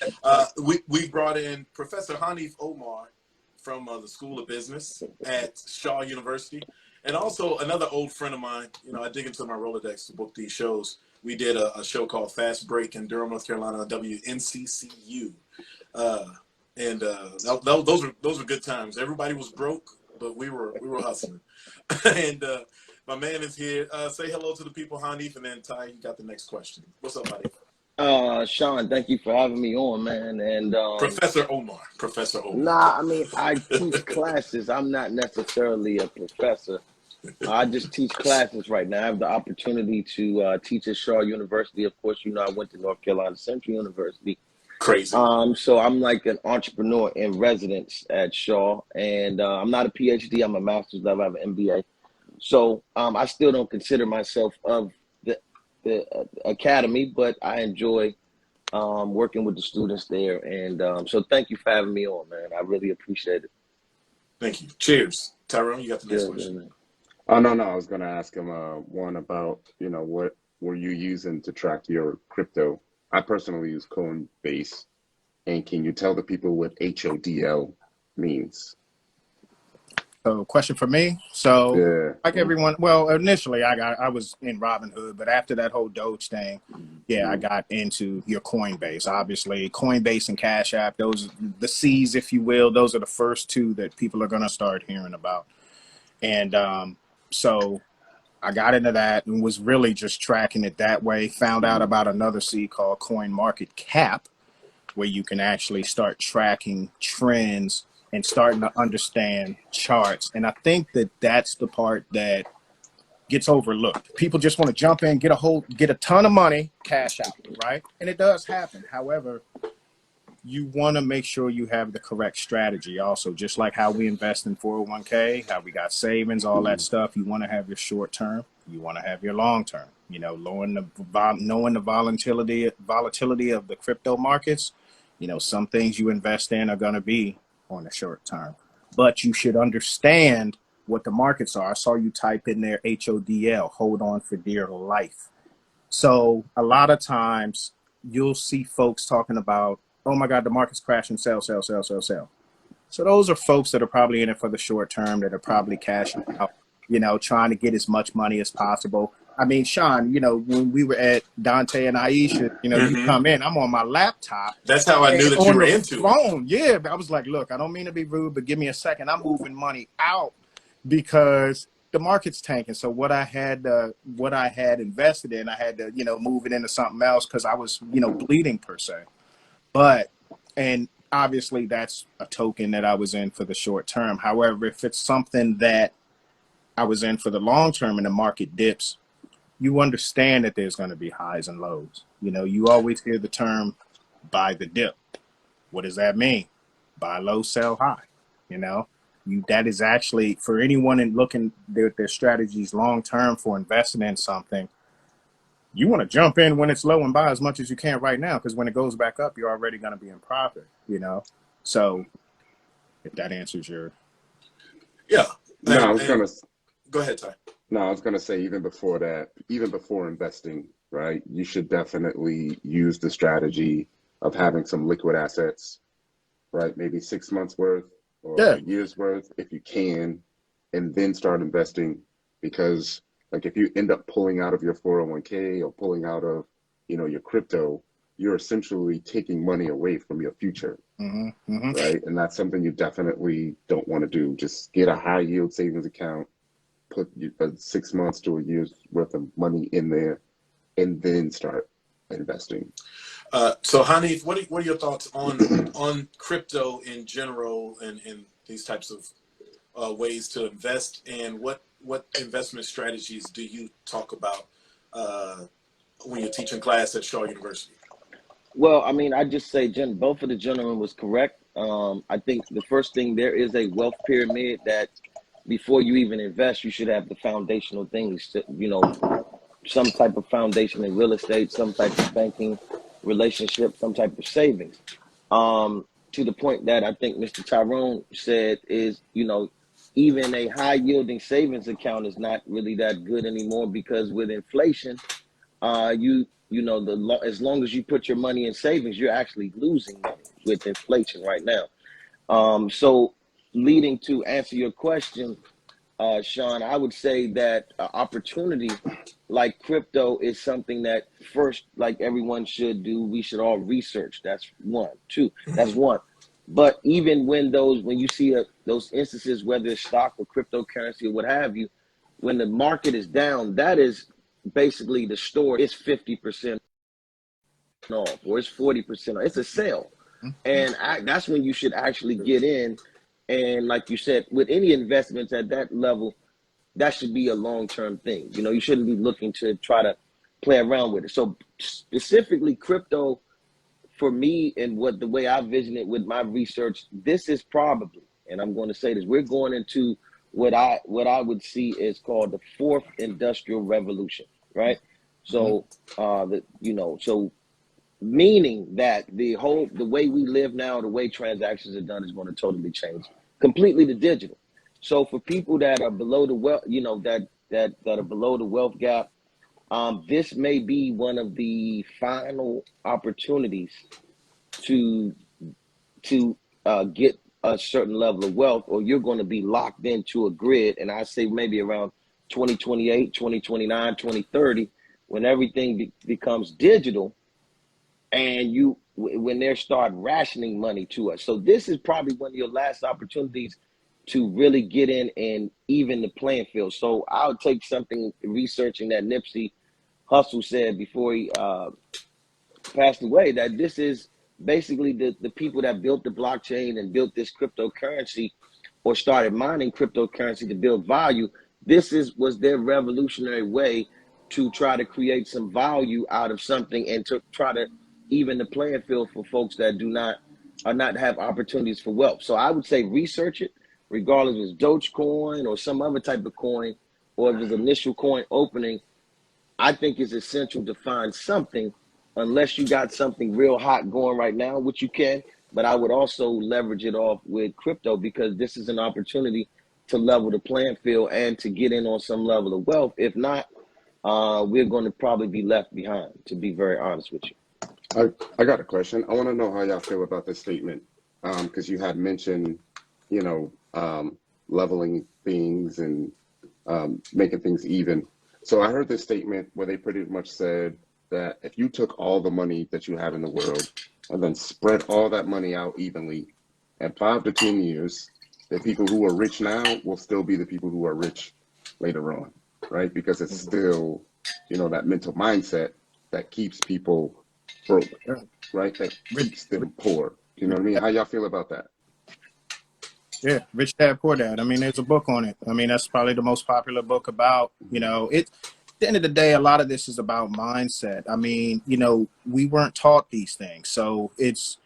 We brought in Professor Hanif Omar from the School of Business at Shawn University, and also another old friend of mine. I dig into my Rolodex to book these shows. We did a show called Fast Break in Durham, North Carolina, WNCCU, and those were good times. Everybody was broke, but we were hustling. And my man is here. Say hello to the people, Hanif, and then Ty, you got the next question. What's up, Hanif?
Shawn, thank you for having me on, man. And
Professor Omar.
Nah, I teach classes. I'm not necessarily a professor. I just teach classes right now. I have the opportunity to teach at Shaw University. Of course, I went to North Carolina Central University.
Crazy.
So I'm like an entrepreneur in residence at Shaw, and I'm not a PhD. I'm a master's level. I have an MBA. So I still don't consider myself of the academy, but I enjoy working with the students there. And so thank you for having me on, man. I really appreciate it.
Thank you. Cheers. Tyrone, you got the next question.
Oh, no. I was going to ask him one about, what were you using to track your crypto? I personally use Coinbase. And can you tell the people what HODL means?
So, question for me. So, like everyone, well, initially I was in Robinhood, but after that whole Doge thing, I got into your Coinbase. Obviously, Coinbase and Cash App, those the C's, if you will, those are the first two that people are going to start hearing about. And so I got into that and was really just tracking it that way. Found out about another C called CoinMarketCap, where you can actually start tracking trends and starting to understand charts. And I think that that's the part that gets overlooked. People just want to jump in, get a ton of money, cash out, right? And it does happen. However, you want to make sure you have the correct strategy also, just like how we invest in 401k, how we got savings, all that stuff. You want to have your short term, you want to have your long term, knowing the volatility of the crypto markets. Some things you invest in are going to be on the short term, but you should understand what the markets are. I saw you type in there HODL, hold on for dear life. So a lot of times you'll see folks talking about, oh my God, the market's crashing, sell. So those are folks that are probably in it for the short term, that are probably cashing out, trying to get as much money as possible. I mean, Shawn, when we were at Dante and Aisha, you come in, I'm on my laptop.
That's how I knew that you were into
phone. Yeah, I was like, look, I don't mean to be rude, but give me a second. I'm moving money out because the market's tanking. So what I had invested in, I had to, move it into something else because I was, bleeding per se. And obviously that's a token that I was in for the short term. However, if it's something that I was in for the long term and the market dips, you understand that there's going to be highs and lows. You always hear the term buy the dip. What does that mean? Buy low, sell high. That is actually for anyone in looking their strategies long term for investing in something. You want to jump in when it's low and buy as much as you can right now, because when it goes back up, you're already going to be in profit. So if that answers your
No,
go ahead, Ty.
No, I was gonna say even before investing, right? You should definitely use the strategy of having some liquid assets right? Maybe 6 months worth or
Yeah.
a year's worth if you can, and then start investing. Because like if you end up pulling out of your 401k or pulling out of, your crypto, you're essentially taking money away from your future, right? And that's something you definitely don't want to do. Just get a high yield savings account, put 6 months to a year's worth of money in there, and then start investing.
So Hanif, what are your thoughts on crypto in general and these types of ways to invest, and what investment strategies do you talk about when you're teaching class at Shaw University?
Well, I mean, I just say both of the gentlemen was correct. I think the first thing, there is a wealth pyramid that before you even invest, you should have the foundational things to, some type of foundation in real estate, some type of banking relationship, some type of savings. To the point that I think Mr. Tyrone said is, even a high yielding savings account is not really that good anymore, because with inflation, as long as you put your money in savings, you're actually losing money with inflation right now. So leading to answer your question, Shawn, I would say that opportunity like crypto is something that first, like everyone should do, we should all research. That's one. Two, that's one. But even when you see those instances, whether it's stock or cryptocurrency or what have you, when the market is down, that is basically the store is 50% off or it's 40% off. It's a sale. And that's when you should actually get in. And like you said, with any investments at that level, that should be a long-term thing. You shouldn't be looking to try to play around with it. So specifically crypto, for me, and the way I vision it with my research, this is probably, and I'm going to say this, we're going into what I would see is called the fourth industrial revolution, right? So, so meaning that the way we live now, the way transactions are done is going to totally change completely to digital. So for people that are below the wealth, that are below the wealth gap, this may be one of the final opportunities to get a certain level of wealth, or you're going to be locked into a grid. And I say maybe around 2028, 2029, 2030, when everything becomes digital, and when they start rationing money to us. So this is probably one of your last opportunities to really get in and even the playing field. So I'll take something researching that Nipsey Hussle said before he passed away, that this is basically the people that built the blockchain and built this cryptocurrency or started mining cryptocurrency to build value. This was their revolutionary way to try to create some value out of something and to try to even the playing field for folks that not have opportunities for wealth. So I would say research it, regardless if it's Dogecoin or some other type of coin, or if it's initial coin opening. I think it's essential to find something, unless you got something real hot going right now, which you can. But I would also leverage it off with crypto, because this is an opportunity to level the playing field and to get in on some level of wealth. If not, we're going to probably be left behind, to be very honest with you.
I got a question. I want to know how y'all feel about this statement, because you had mentioned, leveling things and making things even. So I heard this statement where they pretty much said that if you took all the money that you have in the world and then spread all that money out evenly, in 5 to 10 years, the people who are rich now will still be the people who are rich later on, right? Because it's still, that mental mindset that keeps people broke, right? That keeps them poor. You know what I mean? How y'all feel about that?
Yeah, Rich Dad Poor Dad. I mean, there's a book on it. I mean, that's probably the most popular book about, at the end of the day, a lot of this is about mindset. I mean, we weren't taught these things. So it's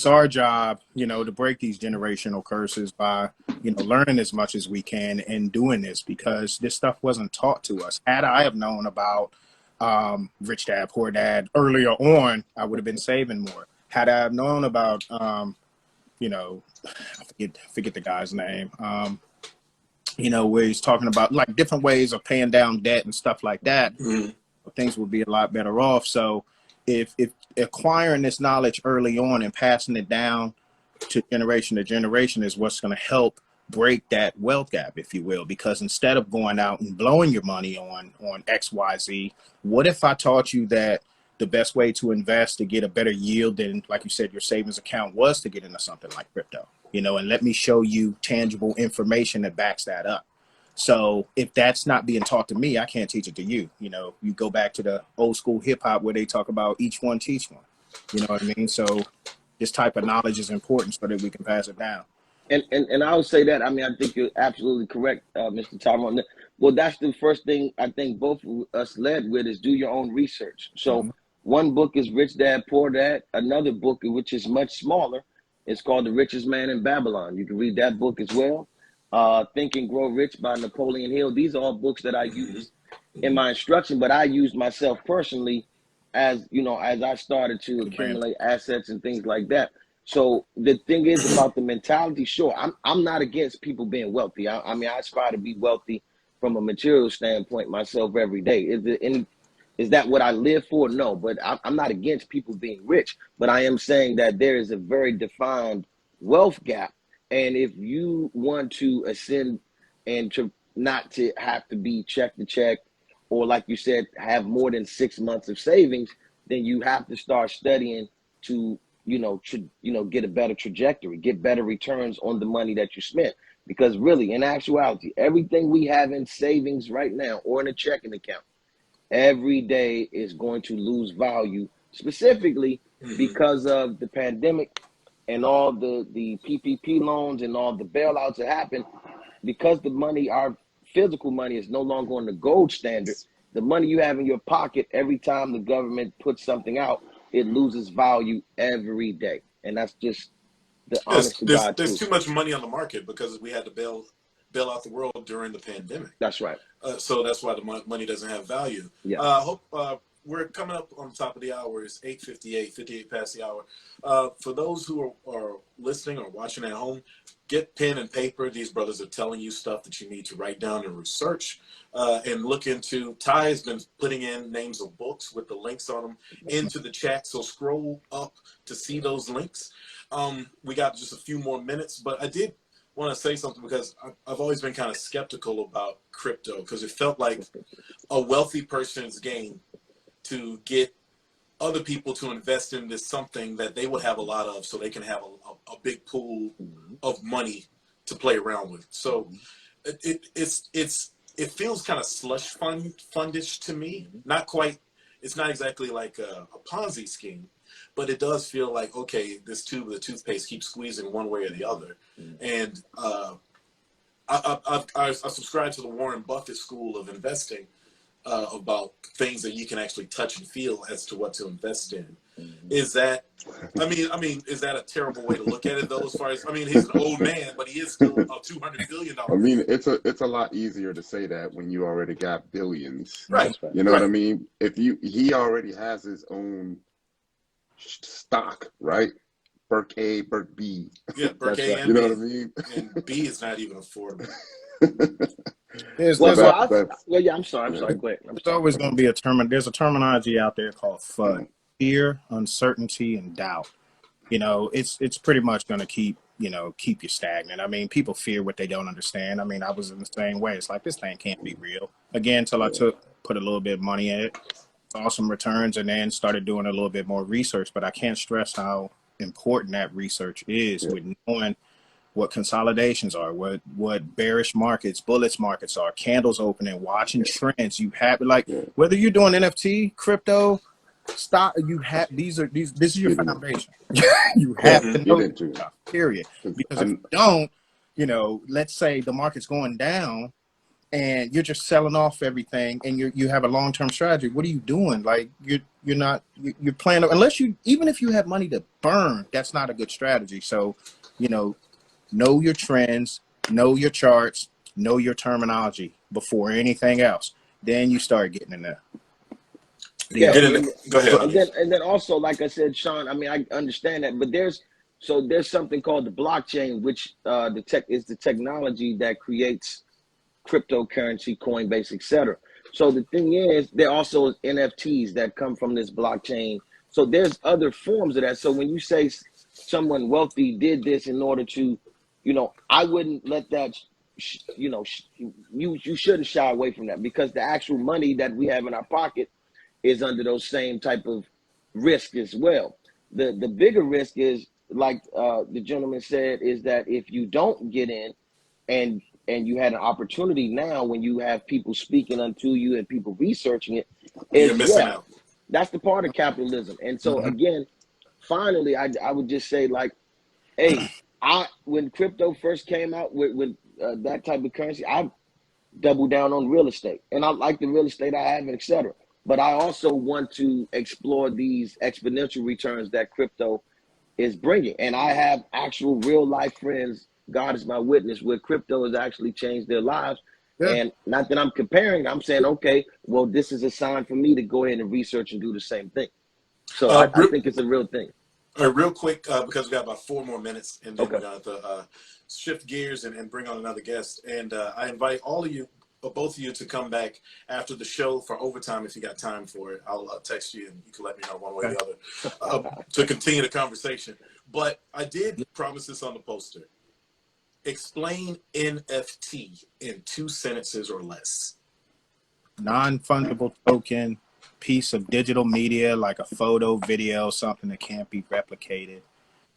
our job, to break these generational curses by, learning as much as we can and doing this, because this stuff wasn't taught to us. Had I have known about Rich Dad Poor Dad earlier on, I would have been saving more. Had I have known about, I forget the guy's name, where he's talking about like different ways of paying down debt and stuff like that, things would be a lot better off. So if acquiring this knowledge early on and passing it down to generation is what's going to help break that wealth gap, if you will, because instead of going out and blowing your money on XYZ, what if I taught you that the best way to invest to get a better yield than, like you said, your savings account was to get into something like crypto, and let me show you tangible information that backs that up. So if that's not being taught to me, I can't teach it to you. You go back to the old school hip hop where they talk about each one teach one. You know what I mean? So this type of knowledge is important so that we can pass it down.
And I would say that, I think you're absolutely correct, Mr. Tyrone. Well, that's the first thing I think both of us led with is do your own research. So one book is Rich Dad, Poor Dad. Another book, which is much smaller, is called The Richest Man in Babylon. You can read that book as well. Think and Grow Rich by Napoleon Hill. These are all books that I used in my instruction, but I used myself personally as I started to accumulate assets and things like that. So the thing is about the mentality, sure, I'm not against people being wealthy. I aspire to be wealthy from a material standpoint myself every day. Is that what I live for? No, but I'm not against people being rich. But I am saying that there is a very defined wealth gap. And if you want to ascend and to not to have to be check to check, or like you said, have more than 6 months of savings, then you have to start studying to get a better trajectory, get better returns on the money that you spent. Because really, in actuality, everything we have in savings right now or in a checking account, every day is going to lose value, specifically because of the pandemic and all the PPP loans and all the bailouts that happened. Because the money, our physical money, is no longer on the gold standard. The money you have in your pocket, every time the government puts something out, it loses value every day. And that's just the honest to God
There's
truth.
too much money on the market because we had to bail out the world during the pandemic.
That's right.
So that's why the money doesn't have value.
Yeah.
Hope we're coming up on the top of the hour. It's 8:58, 58 past the hour. For those who are listening or watching at home, get pen and paper. These brothers are telling you stuff that you need to write down and research and look into. Ty has been putting in names of books with the links on them into the chat. So scroll up to see those links. We got just a few more minutes, but I did want to say something because I've always been kind of skeptical about crypto because it felt like a wealthy person's game to get other people to invest in this something that they would have a lot of so they can have a big pool of money to play around with. So it feels kind of slush fundish to me. Not quite, it's not exactly like a Ponzi scheme, but it does feel like, okay, this tube of the toothpaste keeps squeezing one way or the other. And I subscribe to the Warren Buffett school of investing about things that you can actually touch and feel as to what to invest in. Is that, is that a terrible way to look at it though? As far as, he's an old man, but he is still a $200 billion.
It's a lot easier to say that when you already got billions.
Right.
You know what I mean? He already has his own stock, right? Berk A, Berk B.
Yeah, Berk A and
you know
B.
what I mean?
And B is not even affordable.
I'm sorry. Go ahead.
There's always going to be there's a terminology out there called FUD, fear, uncertainty, and doubt. It's pretty much going to keep you stagnant. People fear what they don't understand. I was in the same way. It's like, this thing can't be real. Again, until I put a little bit of money in it, saw some returns, and then started doing a little bit more research. But I can't stress how important that research is with knowing what consolidations are, what bearish markets, bullets markets are, candles opening, watching trends. You have whether you're doing NFT, crypto, stock, this is your foundation. You have to know stuff, period. Because if you don't, let's say the market's going down and you're just selling off everything and you have a long-term strategy. What are you doing? You're playing, even if you have money to burn, that's not a good strategy. So, know your trends, know your charts, know your terminology before anything else. Then you start getting in there.
Go ahead.
And then also, like I said, Shawn, I understand that, but there's something called the blockchain, which is the technology that creates cryptocurrency, Coinbase, etc. So the thing is, there also NFTs that come from this blockchain. So there's other forms of that. So when you say someone wealthy did this in order to, I wouldn't let that, you shouldn't shy away from that, because the actual money that we have in our pocket is under those same type of risk as well. The bigger risk is, like the gentleman said, is that if you don't get in and you had an opportunity now, when you have people speaking unto you and people researching it,
you're missing out.
That's the part of capitalism. And so again, finally, I would just say, like, hey, when crypto first came out with that type of currency, I doubled down on real estate, and I like the real estate I have, et cetera. But I also want to explore these exponential returns that crypto is bringing. And I have actual real life friends, God is my witness, where crypto has actually changed their lives. Yeah. And not that I'm comparing, I'm saying, okay, well, this is a sign for me to go ahead and research and do the same thing. So I think it's a real thing.
Real quick, because we got about 4 more minutes, and then we're going to shift gears and bring on another guest. And I invite all of you, both of you, to come back after the show for overtime if you got time for it. I'll text you, and you can let me know one way or the other to continue the conversation. But I did promise this on the poster. Explain NFT in 2 sentences or less.
Non-fungible token, piece of digital media like a photo, video, something that can't be replicated.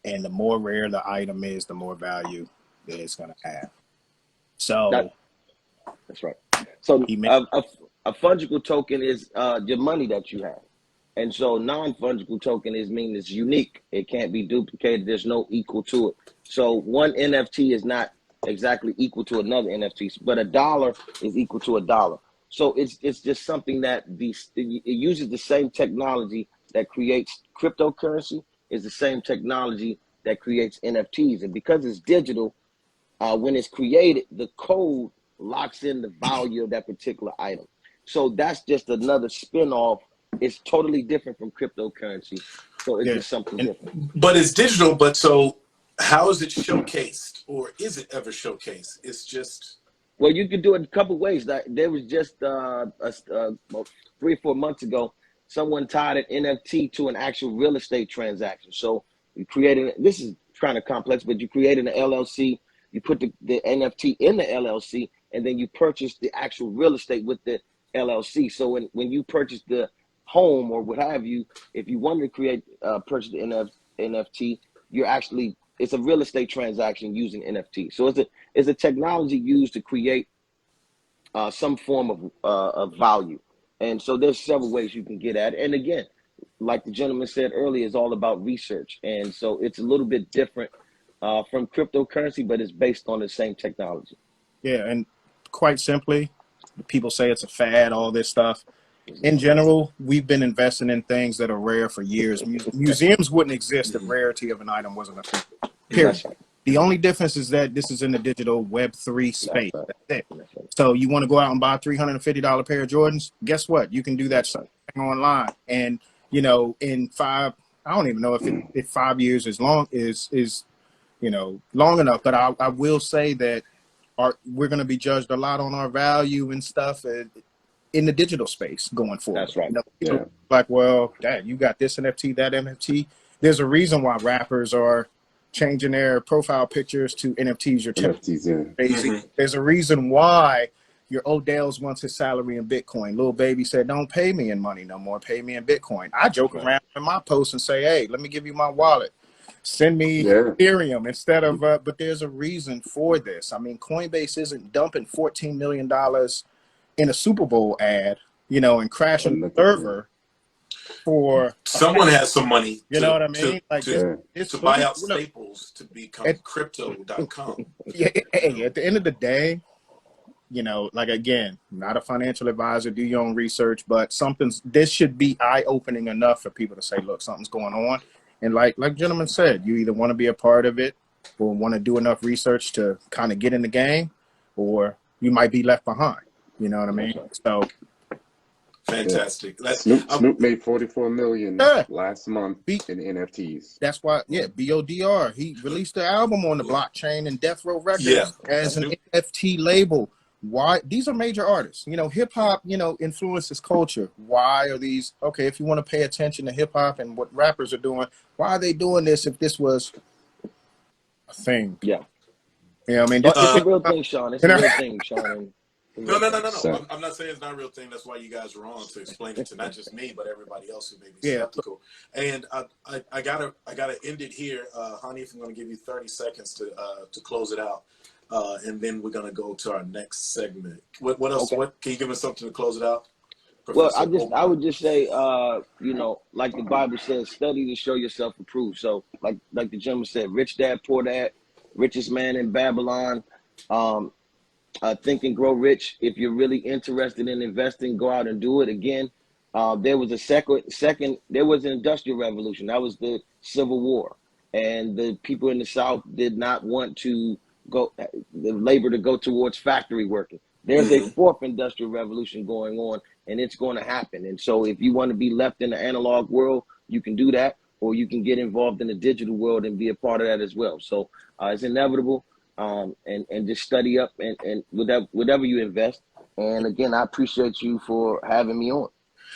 And the more rare the item is, the more value that it's going to have. So
that's right. So a fungible token is your money that you have. And so non-fungible token means it's unique. It can't be duplicated. There's no equal to it. So one NFT is not exactly equal to another NFT, but $1 is equal to $1. So it's just something that it uses the same technology that creates cryptocurrency, is the same technology that creates NFTs. And because it's digital, when it's created, the code locks in the value of that particular item. So that's just another spin-off. It's totally different from cryptocurrency. So it's just something different.
But it's digital, but so how is it showcased, or is it ever showcased? It's just...
Well, you can do it a couple ways. There was just 3 or 4 months ago, someone tied an NFT to an actual real estate transaction. So you created, this is kind of complex, but you created an LLC, you put the NFT in the LLC, and then you purchase the actual real estate with the LLC. So when you purchase the home or what have you, if you wanted to purchase the NFT, it's a real estate transaction using NFT. So it's a technology used to create some form of value. And so there's several ways you can get at it. And again, like the gentleman said earlier, it's all about research. And so it's a little bit different from cryptocurrency, but it's based on the same technology.
Yeah, and quite simply, people say it's a fad, all this stuff. In general, we've been investing in things that are rare for years. Museums wouldn't exist if rarity of an item wasn't a thing. Period. The only difference is that this is in the digital Web3 space. That's it. So you want to go out and buy a $350 pair of Jordans? Guess what? You can do that online. And, in I don't even know if 5 years is long enough. But I will say that we're going to be judged a lot on our value and stuff in the digital space going forward.
That's right.
Like, well, Dad, you got this NFT, that NFT. There's a reason why rappers are changing their profile pictures to NFTs. There's a reason why your Odell's wants his salary in Bitcoin. Lil Baby said, don't pay me in money no more. Pay me in Bitcoin. I joke around in my posts and say, hey, let me give you my wallet. Send me Ethereum instead of, but there's a reason for this. I mean, Coinbase isn't dumping $14 million in a Super Bowl ad, and crashing the server for
someone has some money.
You know what I mean?
To buy out Staples to become crypto.com.
Yeah. Hey, at the end of the day, again, not a financial advisor, do your own research, but this should be eye-opening enough for people to say, look, something's going on. And like gentleman said, you either want to be a part of it or want to do enough research to kind of get in the game, or you might be left behind. You know what I mean? So
fantastic.
Snoop made $44 million last month in NFTs.
That's why, BODR. He released the album on the blockchain and Death Row Records as an NFT label. why these are major artists. You know, hip hop, you know, influences culture. Why are these okay? If you want to pay attention to hip hop and what rappers are doing, why are they doing this if this was a thing?
Yeah.
You know, I mean,
It's a real thing, Shawn. It's a real thing, Shawn.
No. I'm not saying it's not a real thing. That's why you guys are on to explain it to not just me, but everybody else who may be skeptical. And I gotta end it here. Hanif, I'm gonna give you 30 seconds to close it out. And then we're gonna go to our next segment. What else? Okay. What can you give us something to close it out? Professor
Well, I would just say, you know, like the Bible says, study to show yourself approved. So, like the gentleman said, rich dad, poor dad, richest man in Babylon. Think and Grow Rich. If you're really interested in investing, go out and do it. Again, there was a second. There was an industrial revolution. That was the Civil War, and the people in the South did not want to go the labor to go towards factory working. There's a fourth industrial revolution going on, and it's going to happen. And so, if you want to be left in the analog world, you can do that, or you can get involved in the digital world and be a part of that as well. So it's inevitable. And just study up and whatever you invest. And again, I appreciate you for having me on.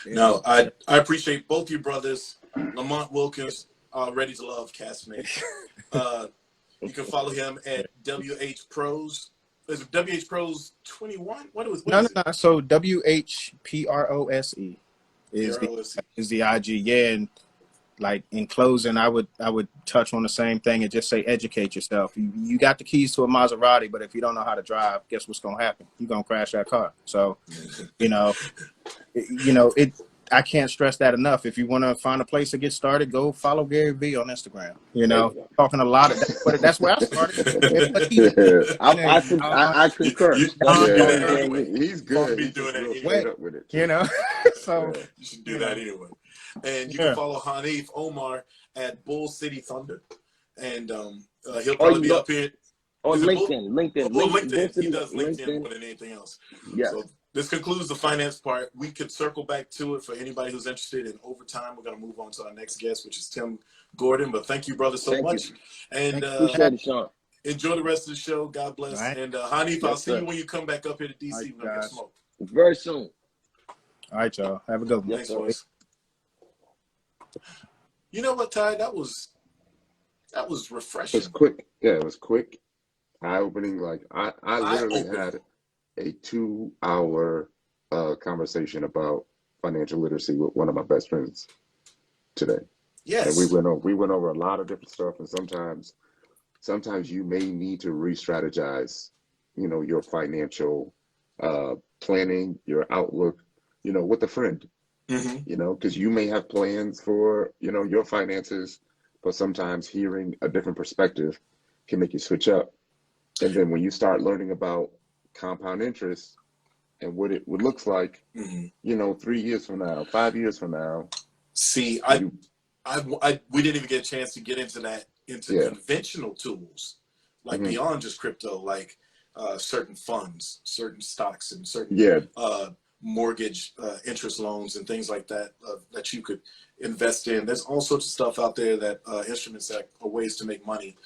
No, I appreciate both you brothers, Lamont Wilkins, Ready to Love castmate. You can follow him at WH Pros. Is it WH Pros 21? What is
No.
it?
So WHPROSE is the IG. Yeah, and like in closing, I would touch on the same thing and just say educate yourself. You got the keys to a Maserati, but if you don't know how to drive, guess what's gonna happen? You're gonna crash that car. So, you know, I can't stress that enough. If you want to find a place to get started, go follow Gary Vee on Instagram. You know, talking a lot of that, but that's where I started.
I concur.
He's good. He's doing it straight up with it.
You know, so
you should do that anyway. And you can follow Hanif Omar at Bull City Thunder, and he'll probably be up here
on LinkedIn.
LinkedIn. He does LinkedIn more than anything else.
Yeah.
So this concludes the finance part. We could circle back to it for anybody who's interested in overtime. We're going to move on to our next guest, which is Tim Gordon. But thank you, brother, so much. And
appreciate it, Shawn.
Enjoy the rest of the show. God bless. Right. And Hanif, I'll see you when you come back up here to DC.
Right,
we're going to get smoke.
Very soon.
All right, y'all. Have a good one.
Thanks, boys. You know what, Ty? That was refreshing.
It was quick. Yeah, it was quick, eye-opening. Like I literally had a 2-hour conversation about financial literacy with one of my best friends today.
Yes.
And we went over a lot of different stuff, and sometimes you may need to re-strategize, you know, your financial planning, your outlook, you know, with a friend. You know, because you may have plans for, you know, your finances, but sometimes hearing a different perspective can make you switch up. And then when you start learning about compound interest and what it looks like, you know, 3 years from now, 5 years from now.
See, we didn't even get a chance to get into that, conventional tools, like beyond just crypto, like certain funds, certain stocks, and certain mortgage interest loans and things like that that you could invest in. There's all sorts of stuff out there that instruments that are ways to make money,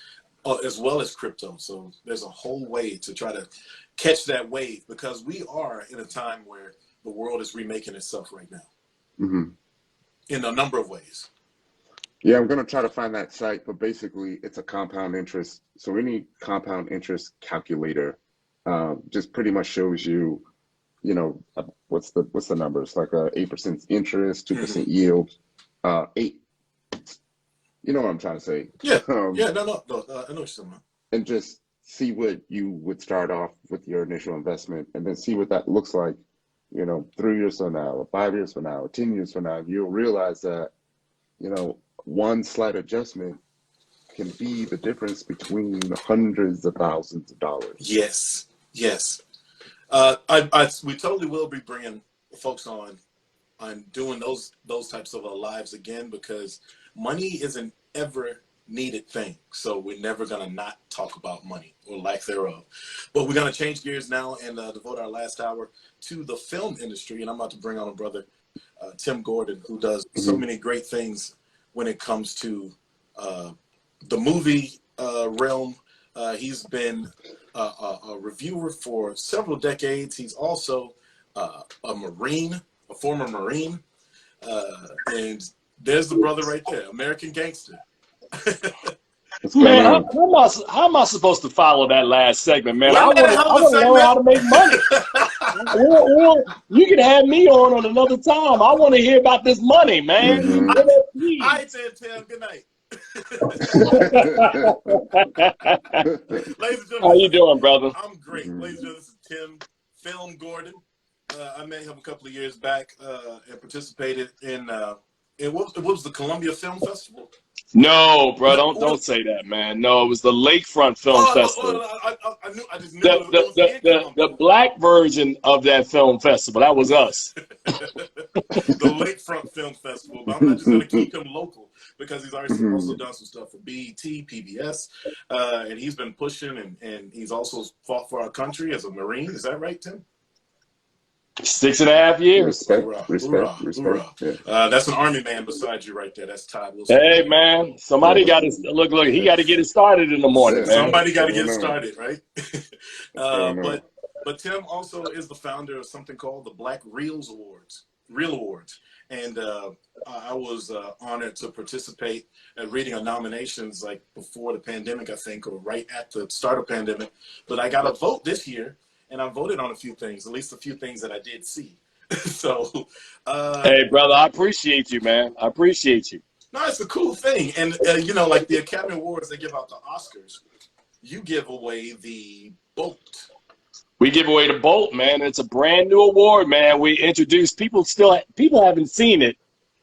as well as crypto. So there's a whole way to try to catch that wave, because we are in a time where the world is remaking itself right now in a number of ways.
Yeah, I'm going to try to find that site, but basically it's a compound interest. So any compound interest calculator just pretty much shows you, you know, what's the numbers, like 8% interest, 2% yield, 8. You know what I'm trying to say?
Yeah. No, I know what you're saying.
And just see what you would start off with your initial investment, and then see what that looks like, you know, 3 years from now, or 5 years from now, or 10 years from now. You'll realize that, you know, one slight adjustment can be the difference between hundreds of thousands of dollars.
Yes. We totally will be bringing folks on doing those types of lives again, because money is an ever needed thing. So we're never going to not talk about money or lack thereof. But we're going to change gears now and devote our last hour to the film industry. And I'm about to bring on a brother, Tim Gordon, who does so many great things when it comes to the movie realm. He's been a reviewer for several decades. He's also a Marine, a former Marine. And there's the brother right there, American Gangster.
Man, how am I supposed to follow that last segment, man? I want to learn
segment.
how to make money. You can have me on another time. I want to hear about this money, man.
All right, Tim. Good night. Ladies and gentlemen,
how you doing, brother?
I'm great. Ladies and gentlemen, this is Tim Film Gordon. I met him a couple of years back and participated in what was the Columbia Film Festival?
No, bro, don't say that, man. No, it was the Lakefront Film Festival.
I just knew it was
the black version of that film festival. That was us.
The Lakefront Film Festival. But I'm not just going to keep him local because he's already also done some stuff for BET, PBS, and he's been pushing and he's also fought for our country as a Marine. Is that right, Tim?
6.5 years.
Respect.
Yeah. That's an Army man beside you right there. That's Todd Wilson.
Hey, man, somebody got to look. He got to get it started in the morning, man.
Somebody got to get it started, right? But Tim also is the founder of something called the Black Real Awards. And I was honored to participate at reading on nominations like before the pandemic, I think, or right at the start of the pandemic. But I got a vote this year. And I voted on a few things, at least a few things that I did see. So,
hey, brother, I appreciate you, man. I appreciate you.
No, it's a cool thing. And, you know, like the Academy Awards, they give out the Oscars. You give away the Bolt.
We give away the Bolt, man. It's a brand new award, man. We introduced people haven't seen it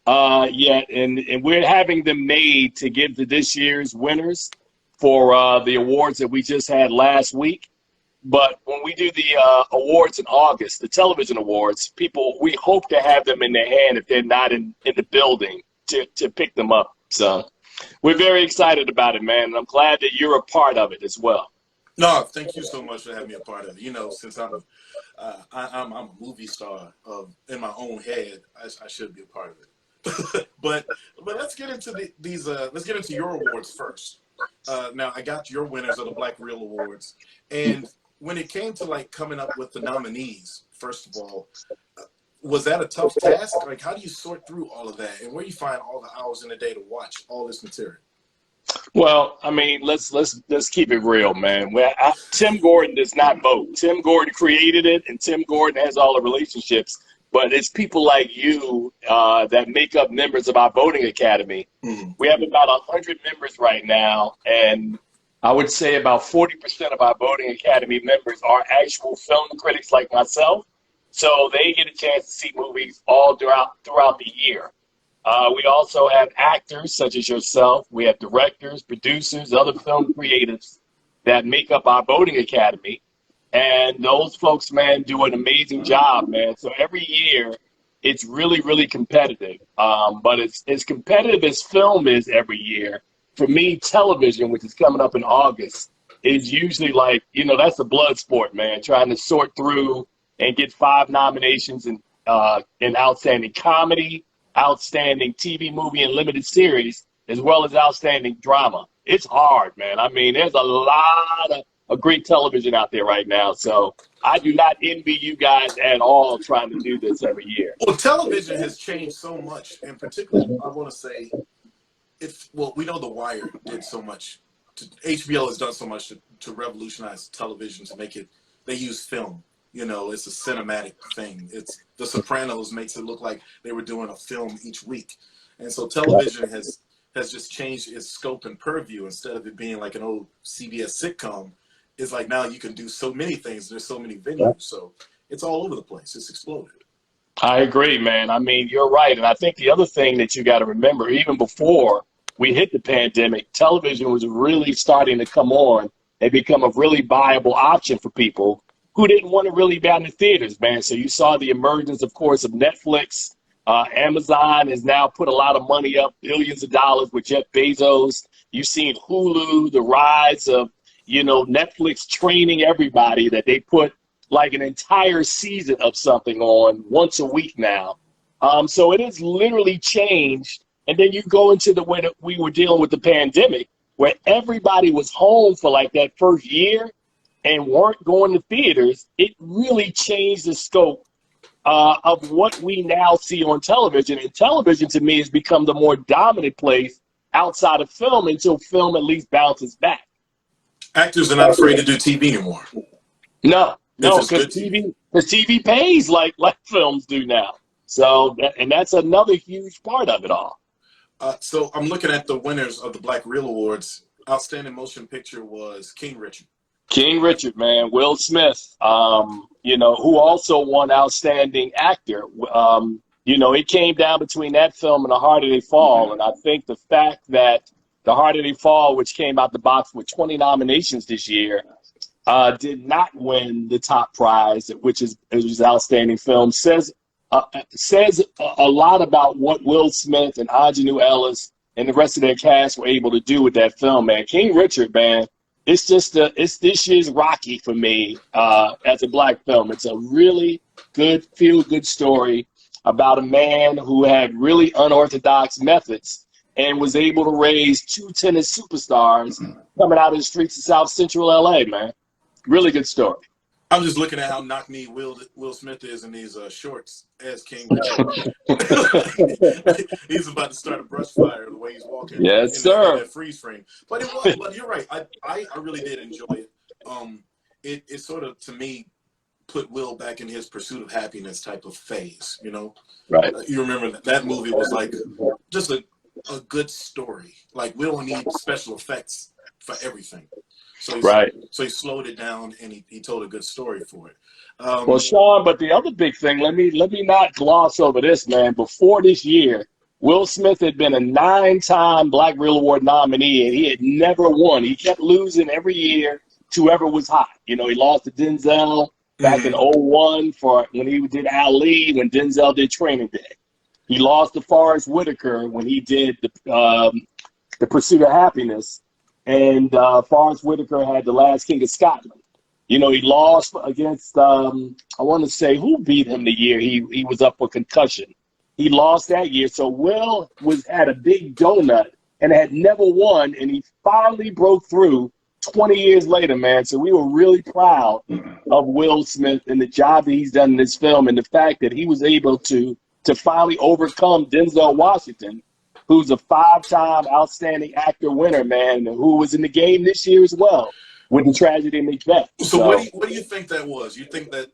yet. And we're having them made to give to this year's winners for the awards that we just had last week. But when we do the awards in August, the television awards, we hope to have them in their hand if they're not in the building to pick them up. So we're very excited about it, man. And I'm glad that you're a part of it as well.
No, thank you so much for having me a part of it. You know, since I'm a movie star in my own head, I should be a part of it. but let's get into let's get into your awards first. Now, I got your winners of the Black Real Awards, and when it came to like coming up with the nominees, first of all, was that a tough task? Like, how do you sort through all of that, and where do you find all the hours in the day to watch all this material?
Well, I mean, let's keep it real, man. Tim Gordon does not vote. Tim Gordon created it, and Tim Gordon has all the relationships. But it's people like you that make up members of our voting academy. Mm-hmm. We have about 100 members right now, and I would say about 40% of our voting academy members are actual film critics like myself. So they get a chance to see movies all throughout the year. We also have actors such as yourself. We have directors, producers, other film creatives that make up our voting academy. And those folks, man, do an amazing job, man. So every year it's really, really competitive. But it's as competitive as film is every year. For me, television, which is coming up in August, is usually like, you know, that's a blood sport, man, trying to sort through and get 5 nominations in outstanding comedy, outstanding TV, movie, and limited series, as well as outstanding drama. It's hard, man. I mean, there's a lot of great television out there right now. So I do not envy you guys at all trying to do this every year.
Well, television has changed so much, and particularly, I want to say, we know The Wire did so much. HBO has done so much to revolutionize television, to make it, they use film. You know, it's a cinematic thing. It's The Sopranos makes it look like they were doing a film each week. And so television has just changed its scope and purview. Instead of it being like an old CBS sitcom, it's like now you can do so many things. There's so many venues. So it's all over the place. It's exploded.
I agree, man. I mean, you're right. And I think the other thing that you got to remember, even before we hit the pandemic, television was really starting to come on and become a really viable option for people who didn't want to really be out in the theaters, man. So you saw the emergence, of course, of Netflix. Amazon has now put a lot of money up, billions of dollars with Jeff Bezos. You've seen Hulu, the rise of, you know, Netflix training everybody that they put like an entire season of something on once a week now. So it has literally changed. And then you go into the way that we were dealing with the pandemic, where everybody was home for like that first year. and weren't going to theaters, it really changed the scope of what we now see on television. And television, to me, has become the more dominant place outside of film until film at least bounces back.
Actors are not afraid to do TV anymore.
No,
If
because
it's good
TV pays like films do now. So, and that's another huge part of it all.
So I'm looking at the winners of the Black Reel Awards. Outstanding Motion Picture was King Richard.
King Richard, man, Will Smith, who also won Outstanding Actor. It came down between that film and The Harder They Fall. And I think the fact that The Harder They Fall, which came out the box with 20 nominations this year, did not win the top prize, which is Outstanding Film, says a lot about what Will Smith and Aunjanue Ellis and the rest of their cast were able to do with that film, man. King Richard, man, it's this year's Rocky for me as a black film. It's a really good, feel-good story about a man who had really unorthodox methods and was able to raise two tennis superstars coming out of the streets of South Central LA, man. Really good story.
I'm just looking at how knock-knee Will Smith is in these shorts as King Richard. He's about to start a brush fire the way he's walking.
Yes, sir.
In that freeze frame. But you're right. I really did enjoy it. It sort of, to me, put Will back in his pursuit of happiness type of phase, Right. You remember that movie was like just a good story. Like, we don't need special effects for everything. So he slowed it down and he told a good story for it.
Well, Shawn, but the other big thing, let me not gloss over this, man. Before this year, Will Smith had been a 9-time Black Reel Award nominee, and he had never won. He kept losing every year to whoever was hot. He lost to Denzel back in 2001 for when he did Ali, when Denzel did Training Day. He lost to Forrest Whitaker when he did the Pursuit of Happiness. And Forrest Whitaker had The Last King of Scotland. He lost against, I want to say, who beat him the year he was up for concussion. He lost that year. So Will had a big donut and had never won, and he finally broke through 20 years later, man. So we were really proud of Will Smith and the job that he's done in this film, and the fact that he was able to finally overcome Denzel Washington, who's a 5-time Outstanding Actor winner, man, who was in the game this year as well with the Tragedy of Macbeth.
So what do you think that was? You think that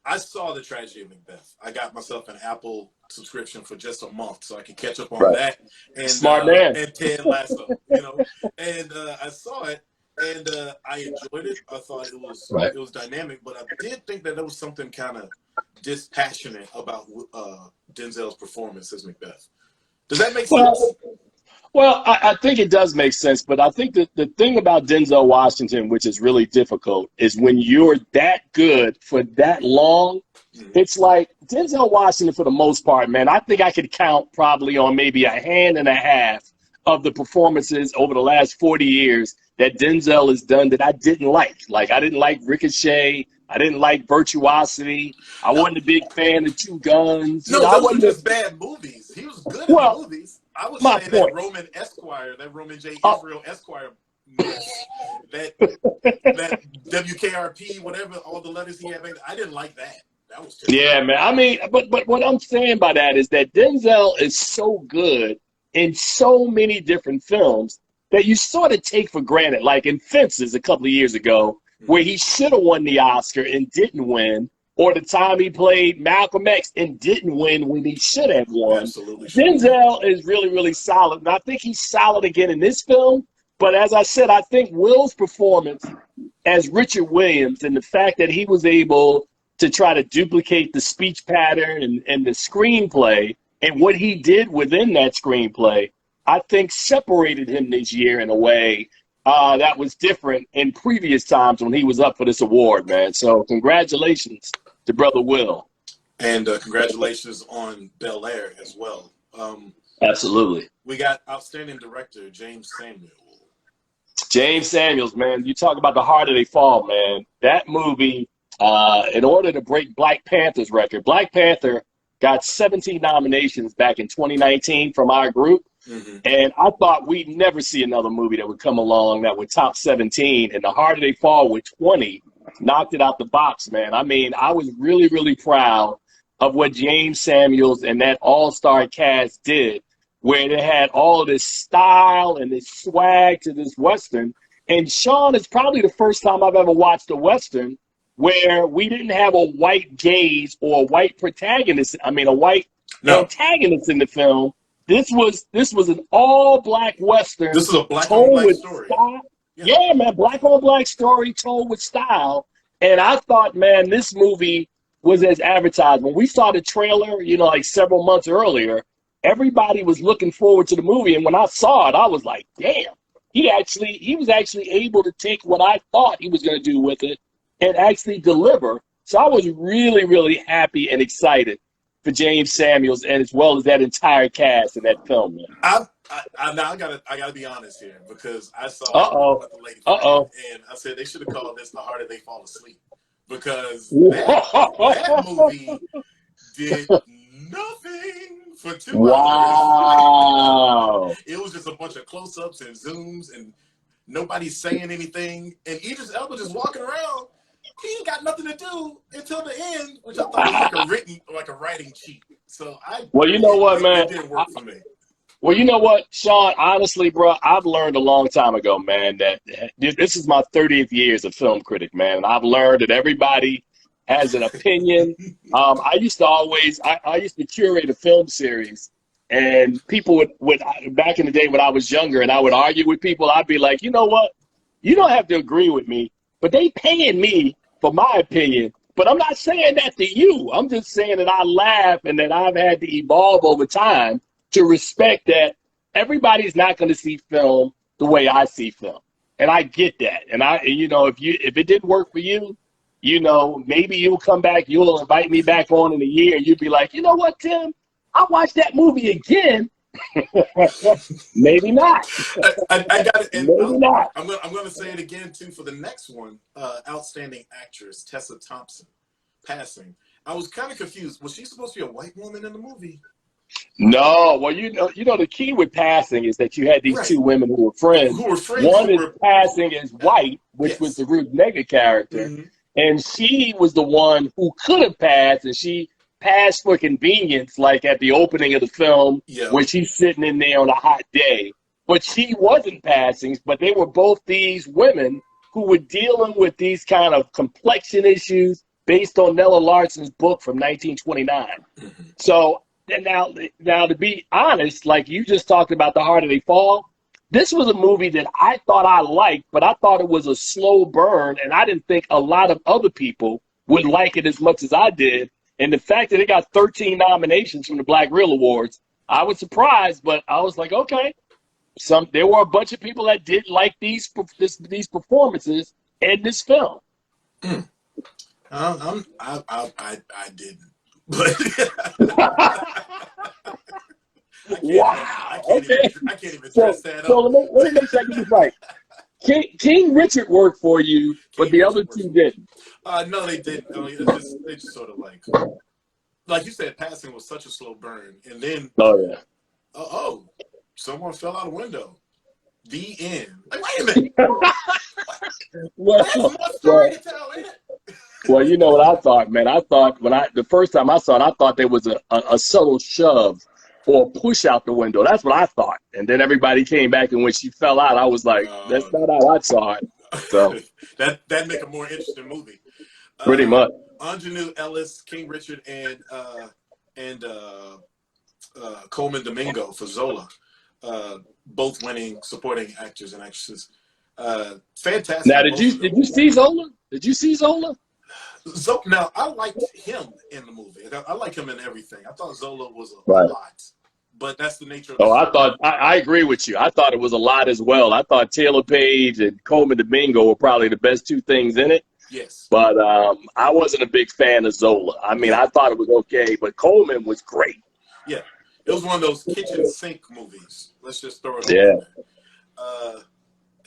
I saw the Tragedy of Macbeth. I got myself an Apple subscription for just a month so I could catch up on that. And,
Smart man.
And Ted Lasso, And I saw it and I enjoyed it. I thought it was dynamic, but I did think that there was something kind of dispassionate about Denzel's performance as Macbeth. Does that make sense?
Well, I think it does make sense, but I think that the thing about Denzel Washington, which is really difficult, is when you're that good for that long, it's like Denzel Washington, for the most part, man, I think I could count probably on maybe a hand and a half of the performances over the last 40 years that Denzel has done that I didn't like. Like, I didn't like Ricochet. I didn't like Virtuosity. I wasn't a big fan of Two Guns.
No, those were just bad movies. He was good in the movies. I would say that Roman Esquire, that Roman J. Israel Esquire mess, that WKRP, whatever, all the letters he had, I didn't like that. That was terrible.
Yeah, man. I mean, but what I'm saying by that is that Denzel is so good in so many different films that you sort of take for granted. Like in Fences a couple of years ago, where he should have won the Oscar and didn't win, or the time he played Malcolm X and didn't win when he should have won.
Absolutely.
Denzel is really, really solid. And I think he's solid again in this film. But as I said, I think Will's performance as Richard Williams and the fact that he was able to try to duplicate the speech pattern and the screenplay and what he did within that screenplay, I think separated him this year in a way that was different in previous times when he was up for this award, man. So congratulations to Brother Will.
And congratulations on Bel Air as well.
Absolutely.
We got Outstanding Director, James Samuel.
James Samuels, man. You talk about The Harder They Fall, man. That movie, in order to break Black Panther's record, Black Panther got 17 nominations back in 2019 from our group. And I thought we'd never see another movie that would come along that would top 17. And The Harder They Fall with 20 knocked it out the box, man. I mean, I was really, really proud of what James Samuels and that all-star cast did, where they had all of this style and this swag to this Western. And Shawn is probably the first time I've ever watched a Western where we didn't have a white gaze or a white protagonist. I mean, a white antagonist in the film. This was an all-black Western.
This is a black-on-black story.
Yeah, man, black-on-black story told with style. And I thought, man, this movie was as advertised. When we saw the trailer, you know, like several months earlier, everybody was looking forward to the movie. And when I saw it, I was like, damn, he was actually able to take what I thought he was going to do with it and actually deliver. So I was really, really happy and excited for James Samuels and as well as that entire cast in that film, man.
I gotta be honest here because I saw what the lady and I said they should have called this The Harder They Fall Asleep because that movie did nothing for 2 hours.
Wow.
It was just a bunch of close-ups and zooms and nobody's saying anything and Idris Elba just walking around. He ain't got nothing to do until the end, which I thought was like a writing cheat. So
you know what, man?
It didn't work for me.
Well, you know what, Shawn, honestly, bro, I've learned a long time ago, man, that this is my 30th year as a film critic, man. And I've learned that everybody has an opinion. I used to curate a film series, and people would back in the day when I was younger and I would argue with people, I'd be like, you know what? You don't have to agree with me, but they paying me for my opinion. But I'm not saying that to you. I'm just saying that I laugh and that I've had to evolve over time to respect that everybody's not going to see film the way I see film. And I get that. And if it didn't work for you, you know, maybe you'll come back, you'll invite me back on in a year and you'll be like, you know what, Tim, I watched that movie again. Maybe not.
I got it. And
Maybe not.
I'm going to say it again too for the next one. Outstanding actress Tessa Thompson, Passing. I was kind of confused. Was she supposed to be a white woman in the movie?
No. Well, you know, the key with Passing is that you had these two women who were friends. One is Passing is white, which was the Ruth Negga character, and she was the one who could have passed, and she passed for convenience, like at the opening of the film when she's sitting in there on a hot day. But she wasn't passing, but they were both these women who were dealing with these kind of complexion issues based on Nella Larsen's book from 1929. So now to be honest, like you just talked about The Harder They Fall, this was a movie that I thought I liked, but I thought it was a slow burn, and I didn't think a lot of other people would like it as much as I did. And the fact that it got 13 nominations from the Black Reel Awards, I was surprised, but I was like, okay. There were a bunch of people that did like these performances in this film.
I didn't. But
wow.
I can't even dress that up.
So let me make sure I get this right. King Richard worked for you, but the other two didn't.
No, they didn't. I mean, they just sort of like you said, Passing was such a slow burn, and then someone fell out a window. The end. Like, wait a minute. There's more story to tell, ain't it?
Well, you know what I thought, man. I thought the first time I saw it, I thought there was a subtle shove or push out the window. That's what I thought. And then everybody came back, and when she fell out, I was like, that's not how I saw it. So
that'd make a more interesting movie.
Pretty much.
Ingenue Ellis, King Richard, and Coleman Domingo for Zola, both winning supporting actors and actresses. Fantastic.
Now, did you see Zola? Did you see Zola?
Now, I liked him in the movie. I like him in everything. I thought Zola was a lot, but that's the nature of the
I agree with you. I thought it was a lot as well. I thought Taylor Page and Coleman Domingo were probably the best two things in it.
Yes.
But I wasn't a big fan of Zola. I mean, I thought it was okay, but Coleman was great.
Yeah. It was one of those kitchen sink movies. Let's just throw it on there.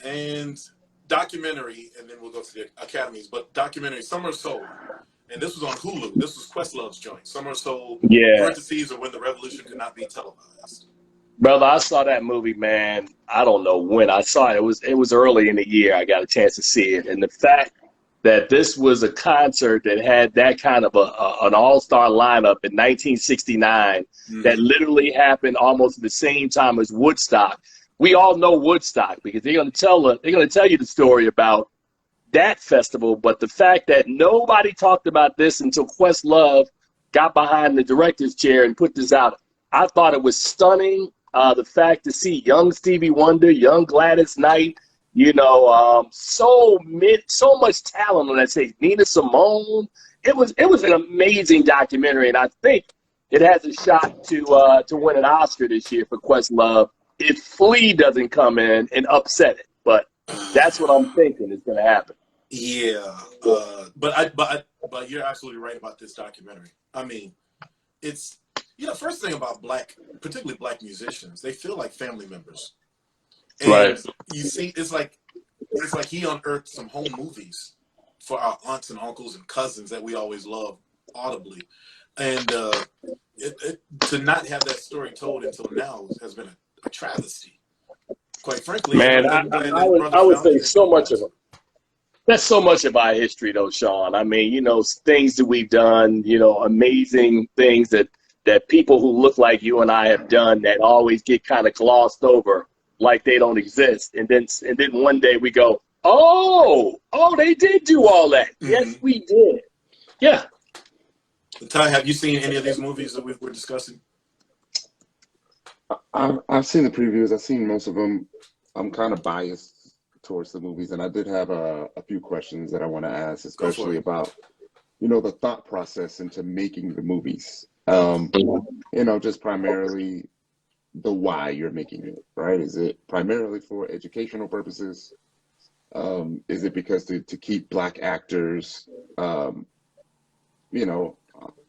And documentary, and then we'll go to the academies, but documentary, Summer of Soul. And this was on Hulu. This was Questlove's joint. Summer of Soul, parentheses, or When the Revolution Could Not Be Televised.
Brother, I saw that movie, man. I don't know when I saw it. It was early in the year. I got a chance to see it, and the fact that this was a concert that had that kind of an all-star lineup in 1969 that literally happened almost at the same time as Woodstock. We all know Woodstock because they're going to tell you the story about that festival, but the fact that nobody talked about this until Questlove got behind the director's chair and put this out. I thought it was stunning. The fact to see young Stevie Wonder, young Gladys Knight, so much talent on that stage. Nina Simone. It was an amazing documentary, and I think it has a shot to win an Oscar this year for Questlove if Flea doesn't come in and upset it. But that's what I'm thinking is going to happen.
Yeah, but you're absolutely right about this documentary. I mean, it's first thing about particularly black musicians, they feel like family members. And
right.
You see, it's like he unearthed some home movies for our aunts and uncles and cousins that we always love audibly, and to not have that story told until now has been a travesty. Quite frankly,
man, I would say so much of it. That's so much of our history, though, Shawn. I mean, things that we've done, amazing things that people who look like you and I have done that always get kind of glossed over like they don't exist. And then one day we go, oh, they did do all that. Yes, we did. Yeah.
Ty, have you seen any of these movies that we're discussing?
I've seen the previews. I've seen most of them. I'm kind of biased towards the movies, and I did have a few questions that I want to ask, especially about the thought process into making the movies. Just primarily the why you're making it, right? Is it primarily for educational purposes? Is it because to keep black actors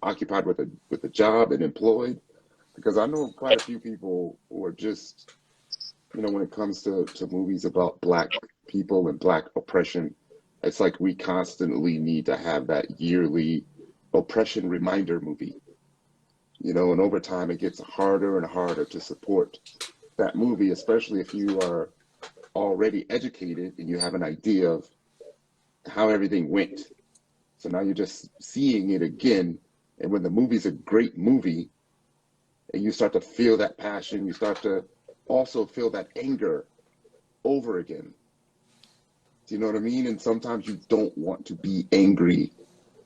occupied with a job and employed? Because I know quite a few people who are just when it comes to movies about black people and black oppression, it's like we constantly need to have that yearly oppression reminder movie. And over time it gets harder and harder to support that movie, especially if you are already educated and you have an idea of how everything went. So now you're just seeing it again. And when the movie's a great movie and you start to feel that passion, you start to also feel that anger over again. Do you know what I mean? And sometimes you don't want to be angry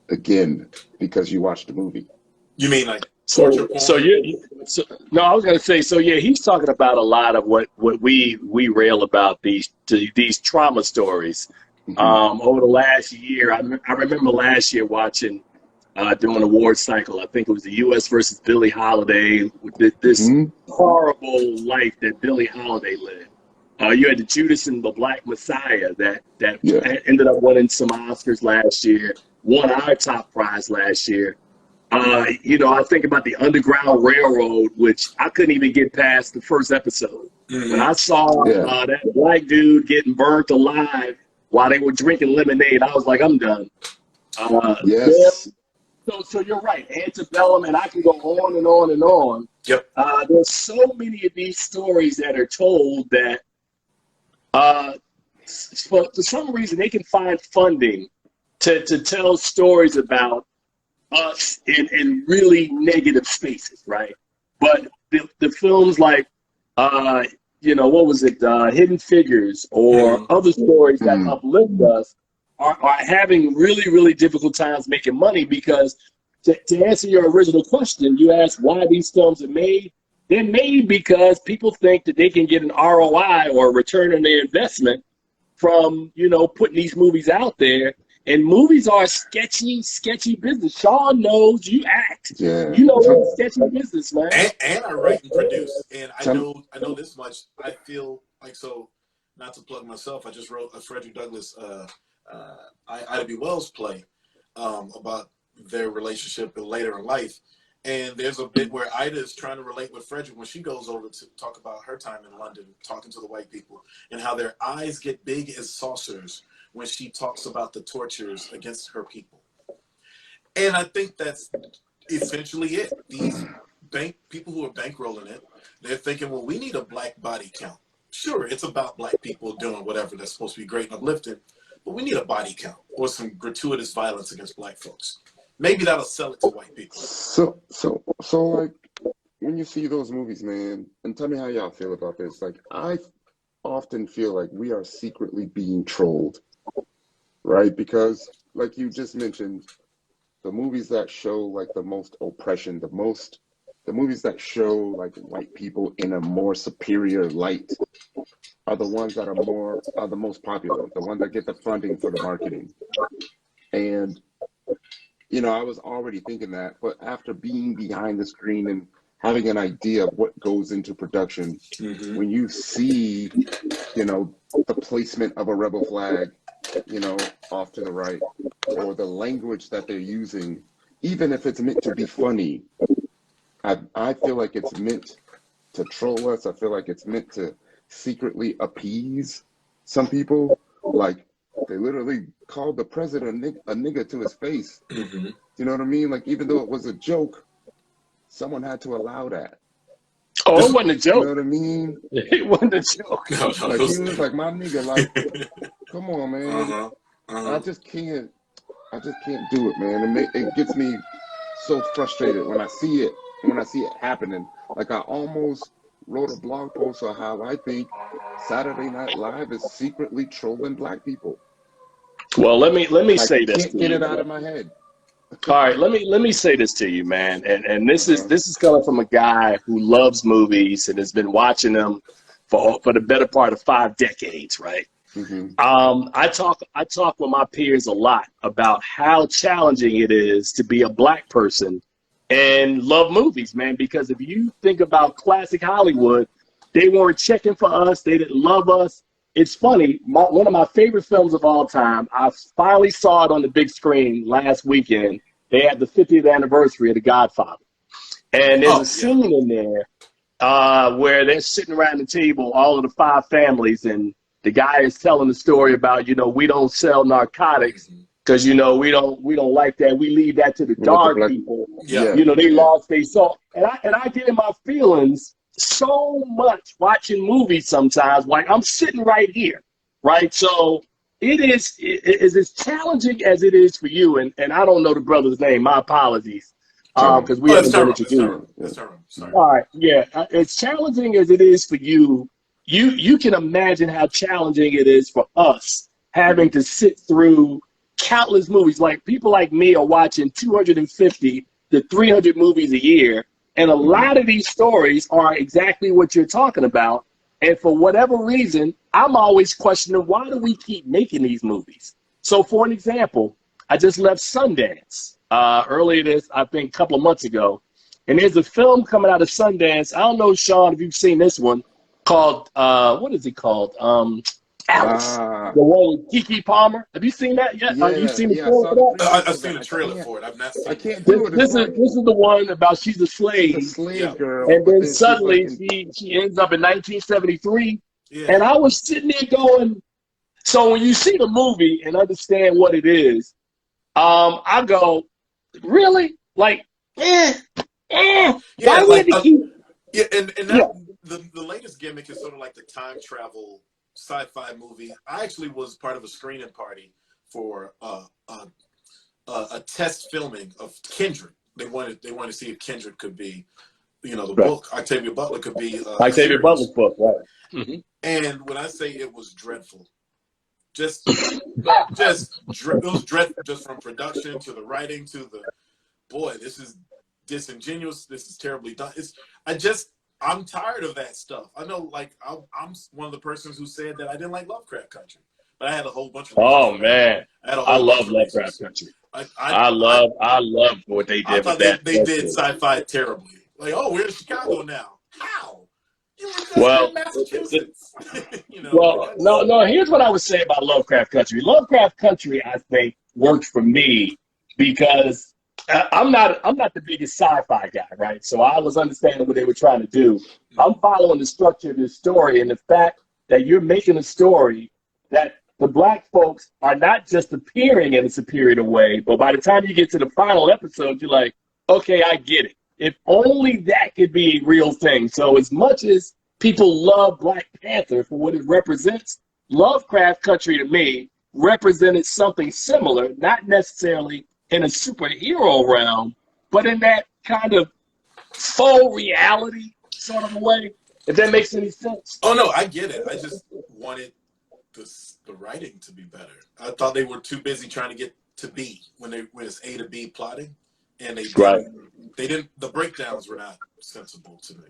again because you watched the movie.
You mean like
torture porn? No, I was going to say, he's talking about a lot of what we rail about these trauma stories. Over the last year, I remember last year watching during the award cycle, I think it was the U.S. versus Billie Holiday, with this horrible life that Billie Holiday lived. You had the Judas and the Black Messiah that ended up winning some Oscars last year, won our top prize last year. I think about the Underground Railroad, which I couldn't even get past the first episode. When I saw that black dude getting burnt alive while they were drinking lemonade, I was like, I'm done.
Yes.
So you're right, antebellum, and I can go on and on and on.
Yep.
There's so many of these stories that are told that for some reason they can find funding to tell stories about us in really negative spaces, right? But the films like, what was it, Hidden Figures or other stories that uplift us are having really, really difficult times making money because to answer your original question, you asked why these films are made. They're made because people think that they can get an ROI or a return on their investment from, putting these movies out there. And movies are sketchy business. Shawn knows you act.
Yeah.
It's sketchy business, man.
And I write and produce. And I know this much. I feel like, so not to plug myself, I just wrote a Frederick Douglass Ida B. Wells play about their relationship later in life. And there's a bit where Ida is trying to relate with Frederick when she goes over to talk about her time in London, talking to the white people, and how their eyes get big as saucers when she talks about the tortures against her people. And I think that's essentially it. These people who are bankrolling it They're thinking, well, we need a black body count. Sure, it's about black people doing whatever that's supposed to be great and uplifting, but we need a body count or some gratuitous violence against black folks. Maybe that'll sell it to white people.
So like, when you see those movies, man, and tell me how y'all feel about this. Like, I often feel like we are secretly being trolled, right? Because, like you just mentioned, the movies that show like the most oppression, the movies that show like white people in a more superior light are the ones that are the most popular, the ones that get the funding for the marketing. And I was already thinking that, but after being behind the screen and having an idea of what goes into production, when you see, the placement of a rebel flag, off to the right, or the language that they're using, even if it's meant to be funny, I feel like it's meant to troll us. I feel like it's meant to secretly appease some people. Like, they literally called the president a nigga to his face. You know what I mean? Like, even though it was a joke, someone had to allow that.
Oh, it wasn't a joke.
You know what I mean?
It wasn't a joke.
Like, he was like, my nigga, like, come on, man. I just can't do it, man. It gets me so frustrated when I see it happening. Like, I almost wrote a blog post on how I think Saturday Night Live is secretly trolling black people.
Well, let me say this.
I can't get it out of my head.
All right, let me say this to you, man. And this is coming from a guy who loves movies and has been watching them for the better part of 5 decades, right? I talk with my peers a lot about how challenging it is to be a black person and love movies, man, because if you think about classic Hollywood, they weren't checking for us. They didn't love us. It's funny. One of my favorite films of all time, I finally saw it on the big screen last weekend. They had the 50th anniversary of The Godfather. And there's a scene in there where they're sitting around the table, all of the 5 families, and the guy is telling the story about, we don't sell narcotics because, we don't like that. We leave that to the dark people. They lost their soul. And I get in my feelings so much watching movies sometimes, like I'm sitting right here, right? So it is as challenging as it is for you, and I don't know the brother's name, my apologies, because we haven't been introduced.
That's Tyrone. Sorry.
All right, yeah, as challenging as it is for you, you can imagine how challenging it is for us having to sit through countless movies. Like, people like me are watching 250 to 300 movies a year. And a lot of these stories are exactly what you're talking about. And for whatever reason, I'm always questioning, why do we keep making these movies? So, for an example, I just left Sundance earlier this, I think, a couple of months ago. And there's a film coming out of Sundance. I don't know, Shawn, if you've seen this one, called, what is it called? Alice. The one with Keke Palmer. Have you seen that yet? Have you seen the film for that?
I've seen the trailer for it. I've not seen it.
I can't do it.
This is the one about she's a slave.
She's a slave girl.
And then suddenly she ends up in 1973. And I was sitting there going, so when you see the movie and understand what it is, I go, really? Like, why do we have to keep...
The latest gimmick is sort of like the time travel sci-fi movie. I actually was part of a screening party for a test filming of Kindred. They wanted to see if Kindred could be, the book. Octavia Butler could be
Octavia Butler's book, right?
And when I say it was dreadful, it was dreadful, just from production to the writing to the this is disingenuous. This is terribly done. I'm tired of that stuff. I know, like, I'm one of the persons who said that I didn't like Lovecraft Country, but I had a whole bunch of reasons.
Oh man, I love Lovecraft Country. I love what they did with that.
They did sci-fi terribly. Like, we're in Chicago now. How?
Well,
Massachusetts.
Well, no. Here's what I would say about Lovecraft Country. Lovecraft Country, I think, worked for me because I'm not the biggest sci-fi guy, right? So I was understanding what they were trying to do. I'm following the structure of this story and the fact that you're making a story that the black folks are not just appearing in a superior way, but by the time you get to the final episode, you're like, okay, I get it. if only that could be a real thing. So as much as people love Black Panther for what it represents, Lovecraft Country to me represented something similar, not necessarily in a superhero realm, but in that kind of faux reality sort of a way, if that makes any sense.
Oh, no, I get it. I just wanted the writing to be better. I thought they were too busy trying to get to B when it's A to B plotting, and they didn't. The breakdowns were not sensible to me.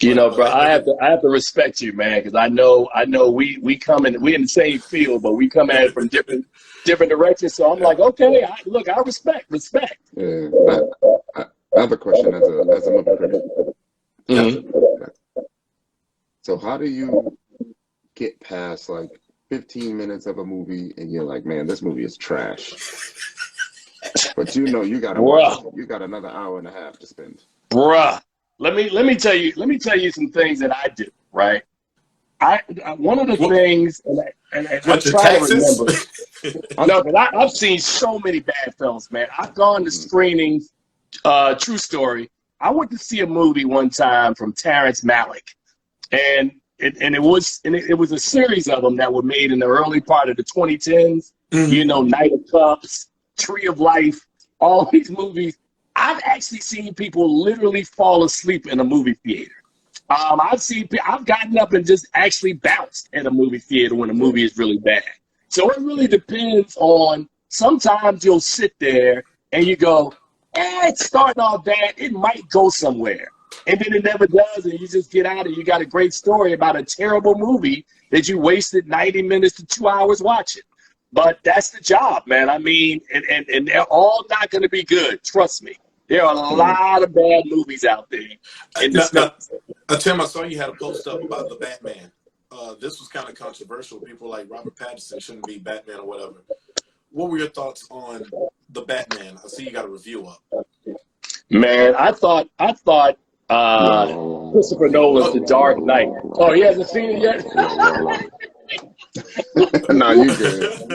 You know, bro, I have to respect you, man, because I know we come in, we in the same field, but we come at it from different directions. So I'm like, okay, I respect.
Yeah, I have a question as a movie critic.
Mm-hmm.
So how do you get past like 15 minutes of a movie and you're like, man, this movie is trash, but you got to watch it. You got another hour and a half to spend.
Bruh, let me tell you some things that I do, right? I one of the things, and I try to remember. No, but I've seen so many bad films, man. I've gone to screenings. True story. I went to see a movie one time from Terrence Malick, and it was a series of them that were made in the early part of the 2010s. Mm-hmm. You know, Night of Cups, Tree of Life, all these movies. I've actually seen people literally fall asleep in a movie theater. I've gotten up and just actually bounced in a movie theater when a movie is really bad. So it really depends on, sometimes you'll sit there and you go, it's starting off bad, it might go somewhere. And then it never does, and you just get out and you got a great story about a terrible movie that you wasted 90 minutes to 2 hours watching. But that's the job, man. I mean, and they're all not going to be good. Trust me. There are a lot of bad movies out there.
Tim, I saw you had a post up about the Batman. This was kind of controversial. People like Robert Pattinson shouldn't be Batman or whatever. What were your thoughts on the Batman? I see you got a review up.
Man, I thought Christopher Nolan's The Dark Knight. Oh, he hasn't seen it yet?
No, you good.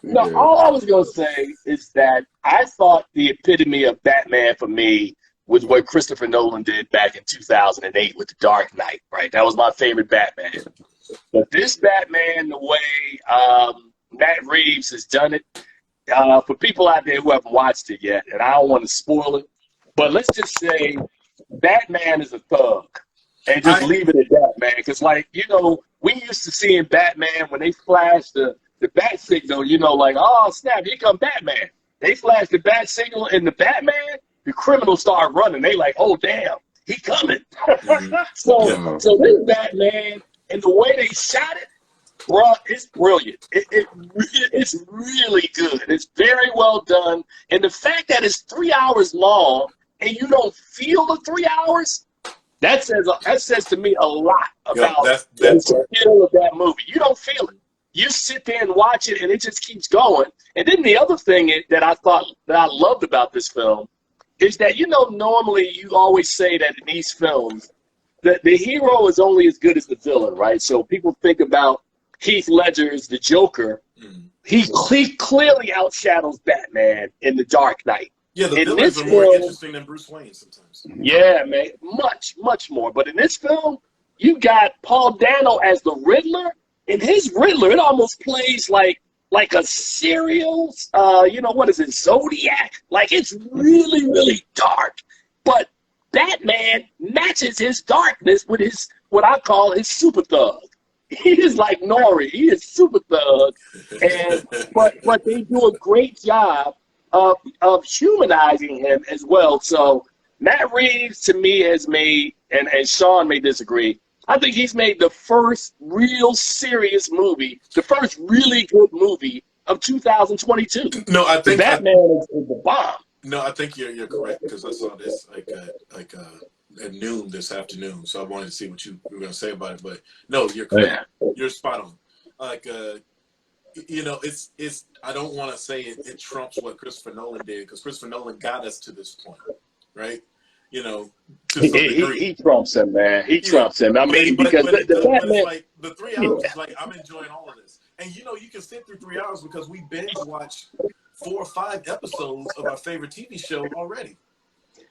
No, all I was going to say is that I thought the epitome of Batman for me was what Christopher Nolan did back in 2008 with The Dark Knight, right? That was my favorite Batman. But this Batman, the way Matt Reeves has done it, for people out there who haven't watched it yet, and I don't want to spoil it, but let's just say Batman is a thug. And just leave it at that, man. Because, like, you know, we used to seeing Batman when they flashed the bat signal, you know, like, oh, snap, here come Batman. They flashed the bat signal and the Batman, the criminals start running. They like, oh, damn, he coming. So this Batman and the way they shot it, bro, it's brilliant. It's really good. It's very well done. And the fact that it's 3 hours long and you don't feel the 3 hours, that says to me a lot about the feel of that movie. You don't feel it. You sit there and watch it, and it just keeps going. And then the other thing that I thought that I loved about this film is that, you know, normally you always say that in these films, that the hero is only as good as the villain, right? So people think about Heath Ledger's The Joker. He clearly outshadows Batman in The Dark Knight.
Yeah, the villains are more interesting than Bruce Wayne sometimes.
Yeah, man, much more. But in this film, you got Paul Dano as the Riddler. In his Riddler, it almost plays like a serial, you know, what is it, Zodiac? Like, it's really, really dark. But Batman matches his darkness with his, what I call his super thug. He is like Nori. He is super thug. But they do a great job of humanizing him as well. So Matt Reeves, to me, has made, and Shawn may disagree, I think he's made the first real serious movie, the first really good movie of 2022.
No, I think
Batman is the bomb.
No, I think you're correct, because I saw this at noon this afternoon, so I wanted to see what you were going to say about it. But no, you're correct. Yeah. You're spot on. Like, you know, it's. I don't want to say it trumps what Christopher Nolan did, because Christopher Nolan got us to this point, right? You know, to some degree.
He trumps him, man. He trumps him. I mean, because the Batman,
it's like the 3 hours is like, I'm enjoying all of this, and you know, you can sit through 3 hours because we binge watch 4 or 5 episodes of our favorite TV show already.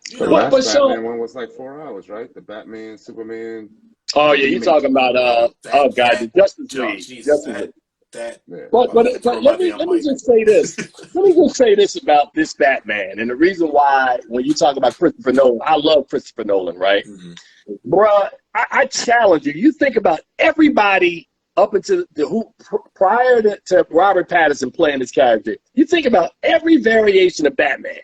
You
The
know,
What? But
last
so,
Batman one was like 4 hours, right? The Batman, Superman
oh yeah, you
remake.
talking about oh god, the Justice League.
Jesus,
Justice League.
that
Yeah.
But
throw my
let
damn
me
mic.
just say this. Let me just say this about this Batman, and the reason why when you talk about Christopher Nolan, I love Christopher Nolan, right?
Mhm.
Bruh, I challenge you. You think about everybody up until prior to Robert Pattinson playing this character. You think about every variation of Batman.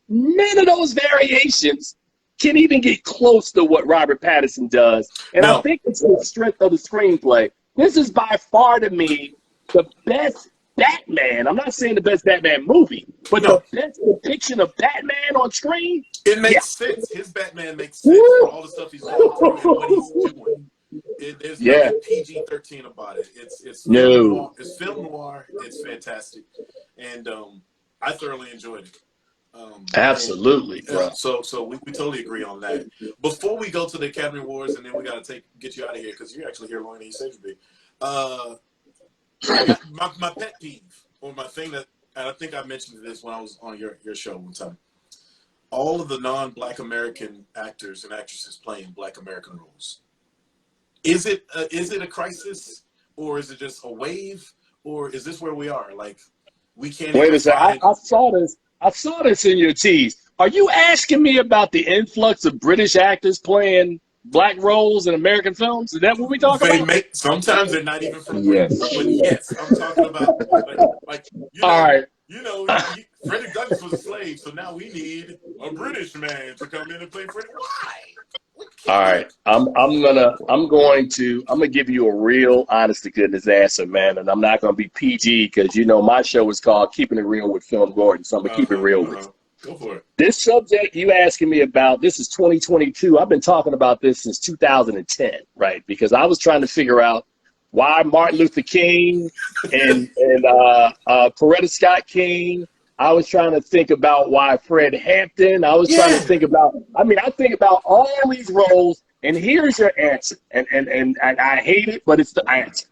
None of those variations can even get close to what Robert Pattinson does. And I
No,
think it's the strength of the screenplay. This is by far to me the best Batman. I'm not saying the best Batman movie, but
no,
the best depiction of Batman on screen.
it
Yeah.
makes sense. His Batman makes sense for all the stuff he's going through and what he's doing. There's
Yeah.
nothing PG-13 about it. It's film
No.
noir. It's film noir. It's fantastic, and I thoroughly enjoyed it.
Absolutely, bro.
So we totally agree on that. Before we go to the Academy Awards, and then we got to get you out of here because you're actually here longer than you said you'd be. I got my pet peeve, or my thing that, and I think I mentioned this when I was on your show one time. All of the non-Black American actors and actresses playing Black American roles. Is it a crisis, or is it just a wave, or is this where we are? Like, we can't
Wait
even
a second.
find.
I saw this in your tease. Are you asking me about the influx of British actors playing black roles in American films? Is that what we talking
They
about?
make sometimes they're not even from Britain,
Yes.
but yes, I'm talking about like
All right.
Frederick Douglass was a slave, so now we need a British man to come in and play Frederick. Why?
All right. I'm gonna give you a real honest to goodness answer, man, and I'm not gonna be PG because my show is called Keeping It Real with Film Gordon, so I'm gonna keep it real with you.
Go for it.
This subject you asking me about, this is 2022. I've been talking about this since 2010, right? Because I was trying to figure out why Martin Luther King and Coretta Scott King. I was trying to think about why Fred Hampton. I was trying to think about, I think about all these roles, and here's your answer. And I hate it, but it's the answer.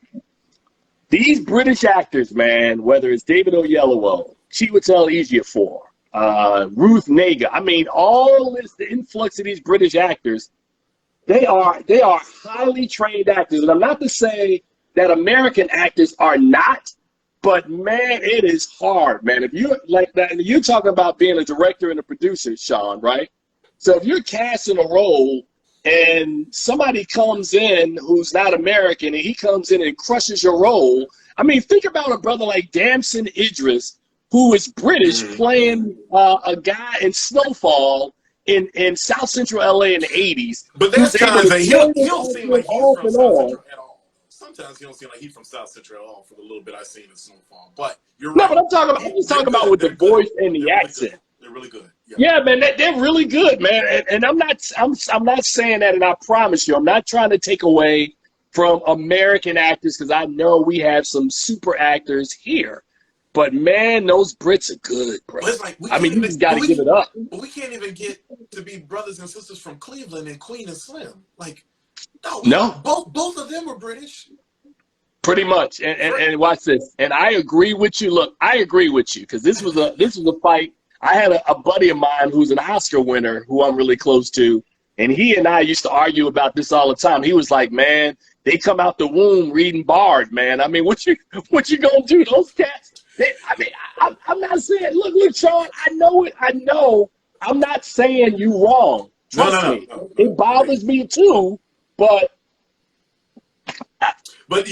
These British actors, man, whether it's David Oyelowo, Chiwetel Ejiofor, Ruth Negga, all this, the influx of these British actors, they are highly trained actors. And I'm not to say that American actors are not, but man, it is hard, man. If you're like that, and you're talking about being a director and a producer, Shawn, right? So if you're casting a role and somebody comes in who's not American and he comes in and crushes your role, think about a brother like Damson Idris, who is British, playing a guy in Snowfall in South Central LA in the 80s.
But there's times that he don't seem like he's from South Central at all. Sometimes he don't seem like he's from South Central at all for the little bit I've seen in Snowfall. But you're right.
No, but I'm just talking about with the voice and the accent.
They're really good.
Yeah, man, they're really good, man. And I'm not saying that, and I promise you, I'm not trying to take away from American actors because I know we have some super actors here. But man, those Brits are good, bro.
It's like
you just got to give it up.
But we can't even get to be brothers and sisters from Cleveland and Queen and Slim. Like, no. Both of them were British. Pretty much. And watch this. And I agree with you. Look, I agree with you because this was a fight. I had a buddy of mine who's an Oscar winner who I'm really close to, and he and I used to argue about this all the time. He was like, "Man, they come out the womb reading Bard, man. What you gonna do? Those cats." I'm not saying. Look, Shawn. I know it. I know. I'm not saying you wrong. Trust me. It bothers me too, but. But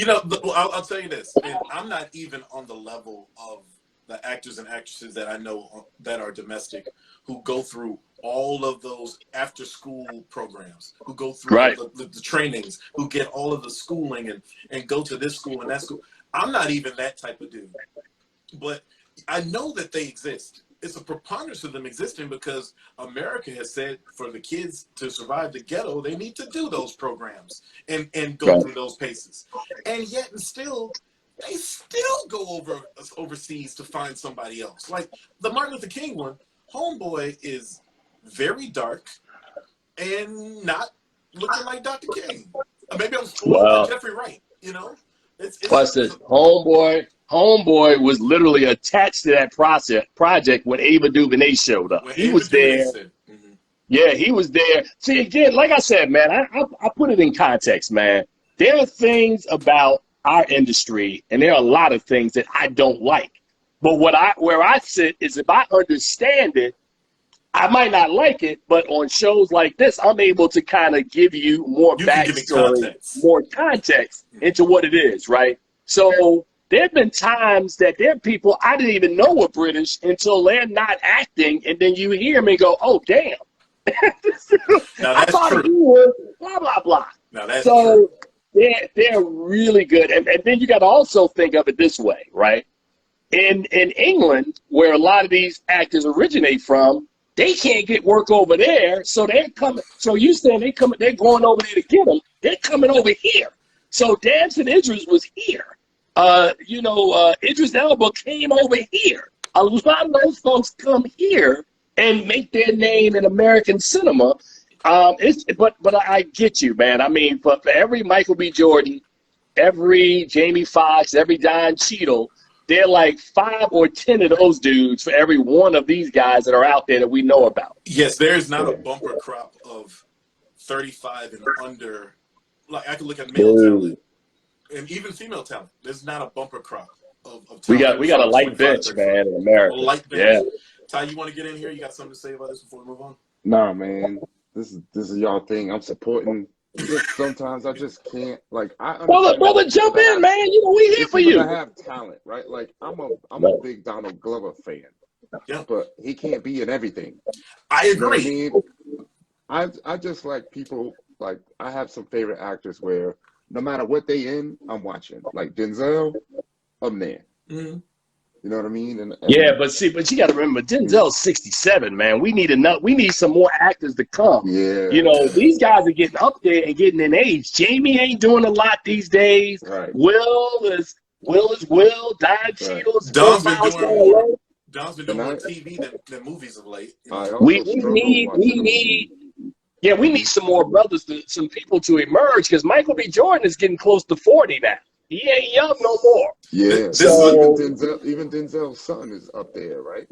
I'll tell you this, and I'm not even on the level of the actors and actresses that I know that are domestic who go through all of those after-school programs, who go through the trainings, who get all of the schooling and go to this school and that school. I'm not even that type of dude. But I know that they exist. It's a preponderance of them existing because America has said for the kids to survive the ghetto, they need to do those programs and go through those paces. And yet and still, they still go overseas to find somebody else. Like the Martin Luther King one, Homeboy is very dark and not looking like Dr. King. Maybe I'm spoiled by Jeffrey Wright,
Watch this. Homeboy was literally attached to that project when Ava DuVernay showed up. He was there. Yeah, he was there. See, again, like I said, man, I put it in context, man. There are things about our industry, and there are a lot of things that I don't like. But where I sit is if I understand it, I might not like it, but on shows like this, I'm able to kind of give you more backstory, more context into what it is, right? So there have been times that there are people I didn't even know were British until they're not acting, and then you hear me go, oh, damn.
Now,
I
that's
thought
true.
he was blah, blah, blah.
Now, that's
so
true.
they're really good. And then you got to also think of it this way, right? In England, where a lot of these actors originate from, they can't get work over there, so they're coming. So you saying they're going over there to get them. They're coming over here. So Damson Idris was here. Idris Elba came over here. A lot of those folks come here and make their name in American cinema. But I get you, man. I mean, for every Michael B. Jordan, every Jamie Foxx, every Don Cheadle, they're like 5 or 10 of those dudes for every one of these guys that are out there that we know about.
Yes, there is not a bumper crop of 35 and under. Like I could look at male talent and even female talent. There's not a bumper crop of talent.
We got a light bench, man, in America.
A light bench. Yeah. Ty, you want to get in here? You got something to say about this before we move on?
Nah, man. This is y'all thing. I'm supporting. Just sometimes I just can't. Like I
brother, jump in, man. You know we here for you.
I have talent, right? Like I'm a big Donald Glover fan.
Yeah,
but he can't be in everything.
I agree.
You know what I mean? I just like people. Like I have some favorite actors where no matter what they in, I'm watching. Like Denzel, I'm there.
Mm-hmm.
You know what I mean? And
yeah, but you got to remember, Denzel's 67, man. We need some more actors to come.
Yeah.
You know, these guys are getting up there and getting in age. Jamie ain't doing a lot these days.
Right.
Will is Don Cheadle's.
Don's been doing more TV than movies of late. You know?
We need some more brothers, some people to emerge because Michael B. Jordan is getting close to 40 now. He ain't young no more.
Yeah, even Denzel's son is up there, right?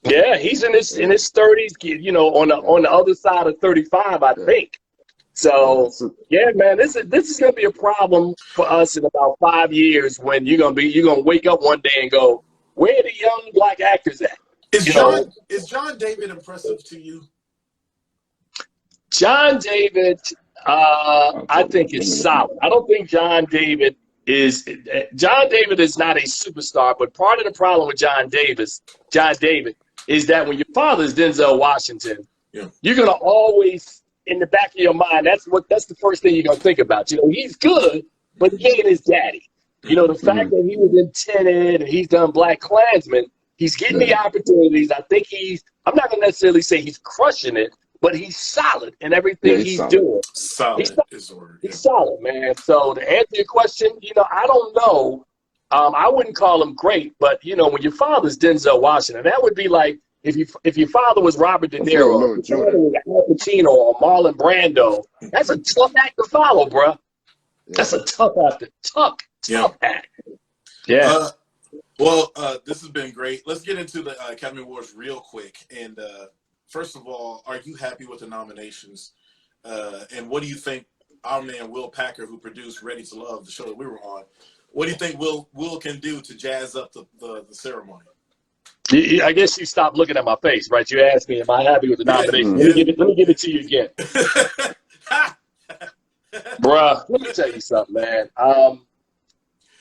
Yeah, he's in his 30s. You know, on the other side of 35, I think. So yeah, man, this is gonna be a problem for us in about 5 years when you're gonna wake up one day and go, where are the young black actors at?
Is John David impressive to you?
John David, I think is solid. I don't think John David is not a superstar, but part of the problem with John David is that when your father is Denzel Washington, you're gonna always in the back of your mind, that's the first thing you're gonna think about. You know, he's good, but he ain't his daddy. You know, the fact that he was in Tenet and he's done Black Klansman, he's getting the opportunities. I think I'm not gonna necessarily say he's crushing it, but he's solid in everything he's doing.
Solid is the word.
He's solid, man. So to answer your question, you know, I don't know. I wouldn't call him great, but you know, when your father's Denzel Washington, that would be like if your father was Robert De Niro, or Al Pacino, or Marlon Brando. That's a tough act to follow, bro. That's a tough act. Tough act. Yeah.
This has been great. Let's get into the Academy Awards real quick. And first of all, are you happy with the nominations? And what do you think our man Will Packer, who produced Ready to Love, the show that we were on, what do you think Will can do to jazz up the ceremony?
I guess you stopped looking at my face, right? You asked me, am I happy with the nomination?
Yeah.
Let me give it to you again. Bruh, let me tell you something, man.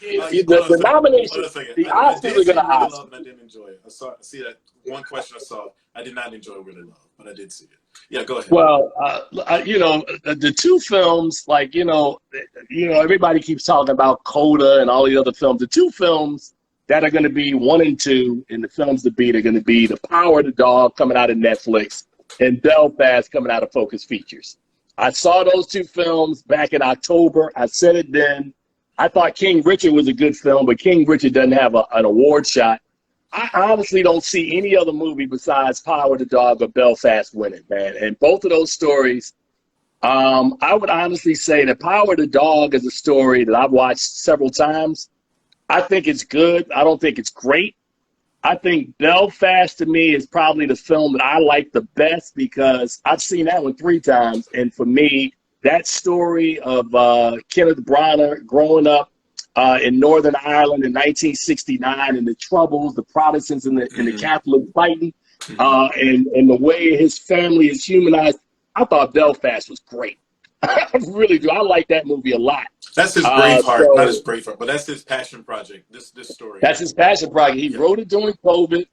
The nomination, the Oscars are going to ask.
I didn't enjoy it. See that one question I saw. I did not enjoy Really Love, but I did see it. Yeah, go ahead.
Well, the two films, like, everybody keeps talking about Coda and all the other films. The two films that are going to be 1 and 2 and the films to beat are going to be The Power of the Dog coming out of Netflix and Belfast coming out of Focus Features. I saw those two films back in October. I said it then. I thought King Richard was a good film, but King Richard doesn't have an award shot. I honestly don't see any other movie besides Power of the Dog or Belfast winning, man. And both of those stories, I would honestly say that Power of the Dog is a story that I've watched several times. I think it's good. I don't think it's great. I think Belfast to me is probably the film that I like the best because I've seen that one 3 times. And for me, that story of Kenneth Branagh growing up in Northern Ireland in 1969 and the Troubles, the Protestants and the Catholics fighting, and the way his family is humanized, I thought Belfast was great. I really do. I like that movie a lot.
That's his Braveheart, not his Braveheart, but that's his passion project. This story.
That's his passion project. He wrote it during COVID,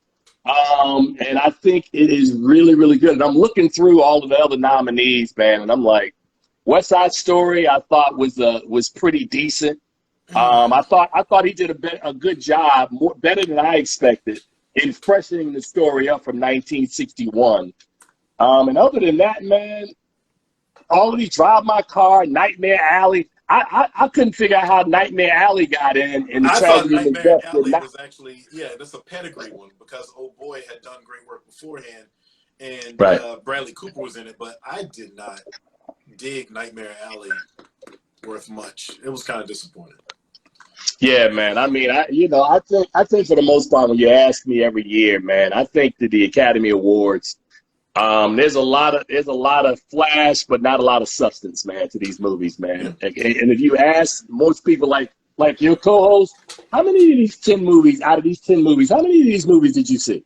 and I think it is really, really good. And I'm looking through all of the other nominees, man, and I'm like, West Side Story, I thought was pretty decent. I thought he did a good job, better than I expected, in freshening the story up from 1961. And other than that, man, all of these Drive My Car, Nightmare Alley. I couldn't figure out how Nightmare Alley got in. And
I thought Nightmare Alley was actually, that's a pedigree one because old boy had done great work beforehand, and Bradley Cooper was in it. But I did not dig Nightmare Alley worth much. It was kind of disappointing.
Yeah, man. I mean, I think for the most part, when you ask me every year, man, I think that the Academy Awards. There's a lot of flash, but not a lot of substance, man, to these movies, man. And if you ask most people, like your co-host, how many of these 10 movies, how many of these movies did you see?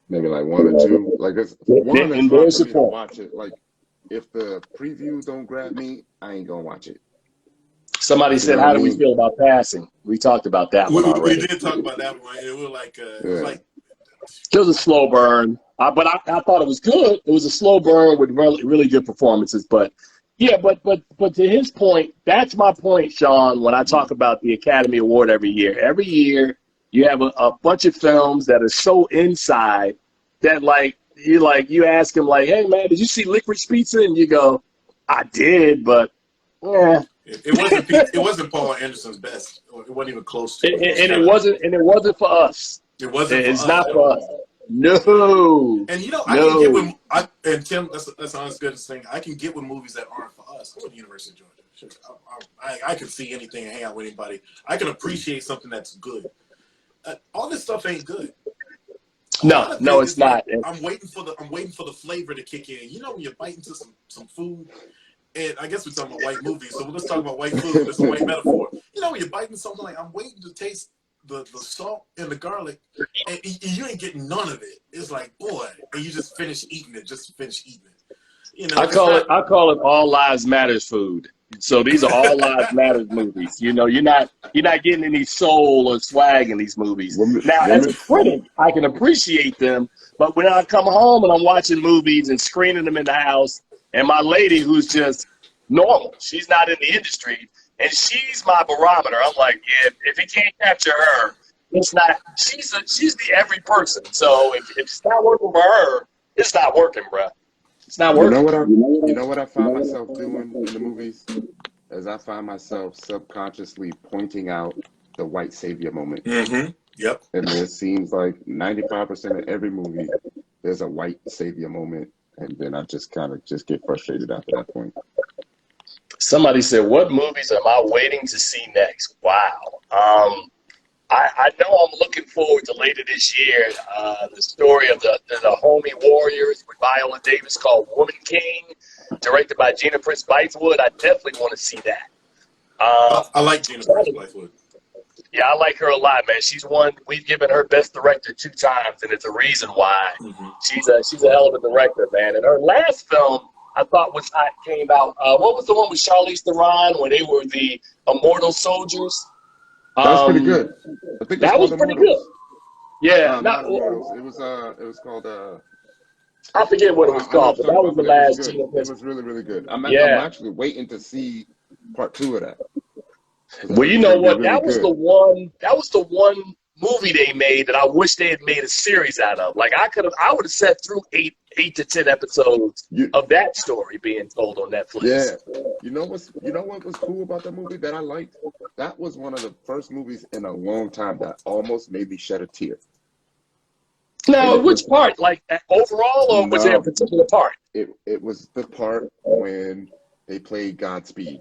Maybe like 1 or 2. Like it's one that's hard for me to watch it. Like if the previews don't grab me, I ain't gonna watch it.
Somebody said, "How do we feel about Passing?" We talked about that one already.
We did talk about that one. It was like,
it was a slow burn, but I thought it was good. It was a slow burn with really, really good performances. But yeah, but to his point, that's my point, Shawn. When I talk about the Academy Award every year you have a bunch of films that are so inside that you ask him like, "Hey man, did you see Licorice Pizza?" And you go, "I did, but yeah."
It wasn't Paul Anderson's best. It wasn't even close to it.
And it wasn't for us.
It wasn't.
It's not for us. No.
And I can get with and Tim. That's the honest goodness thing. I can get with movies that aren't for us. I went to the University of Georgia. I can see anything and hang out with anybody. I can appreciate something that's good. All this stuff ain't good.
No, it's not.
I'm waiting for the flavor to kick in. When you're biting into some food. And I guess we're talking about white movies, so let's talk about white food. It's a white metaphor. When you're biting something like, I'm waiting to taste the salt and the garlic, and you ain't getting none of it. It's like, boy, and you just finish eating it, I
call it all lives matters food. So these are all lives matters movies. You're not getting any soul or swag in these movies. Now, as a critic, I can appreciate them, but when I come home and I'm watching movies and screening them in the house. And my lady, who's just normal, she's not in the industry, and she's my barometer. I'm like, yeah, if it can't capture her, it's not. She's the every person. So if it's not working for her, it's not working, bro. It's not working.
You know what I find myself doing in the movies? Is I find myself subconsciously pointing out the white savior moment.
Mm-hmm. Yep.
And it seems like 95% of every movie, there's a white savior moment. And then I just kind of get frustrated after that point.
Somebody said, "What movies am I waiting to see next?" Wow. I know I'm looking forward to later this year the story of the Homie Warriors with Viola Davis called Woman King, directed by Gina Prince Bythewood. I definitely want to see that.
I like Gina Prince Bythewood.
Yeah, I like her a lot, man. We've given her Best Director 2 times, and it's a reason why. Mm-hmm. She's a hell of a director, man. And her last film, I thought came out. What was the one with Charlize Theron when they were the Immortal Soldiers?
That was pretty good. I think
that was pretty good. Yeah,
not Immortals. It was called.
I forget what it was called, but that was the last.
It was really, really good. I'm actually waiting to see part 2 of that.
Well, you know what? That was the one movie they made that I wish they had made a series out of. Like I would have sat through 8 to 10 episodes of that story being told on Netflix.
Yeah. You know what was cool about that movie that I liked? That was one of the first movies in a long time that almost made me shed a tear.
Now, which part? Like overall, or was there a particular part?
It was the part when they played Godspeed.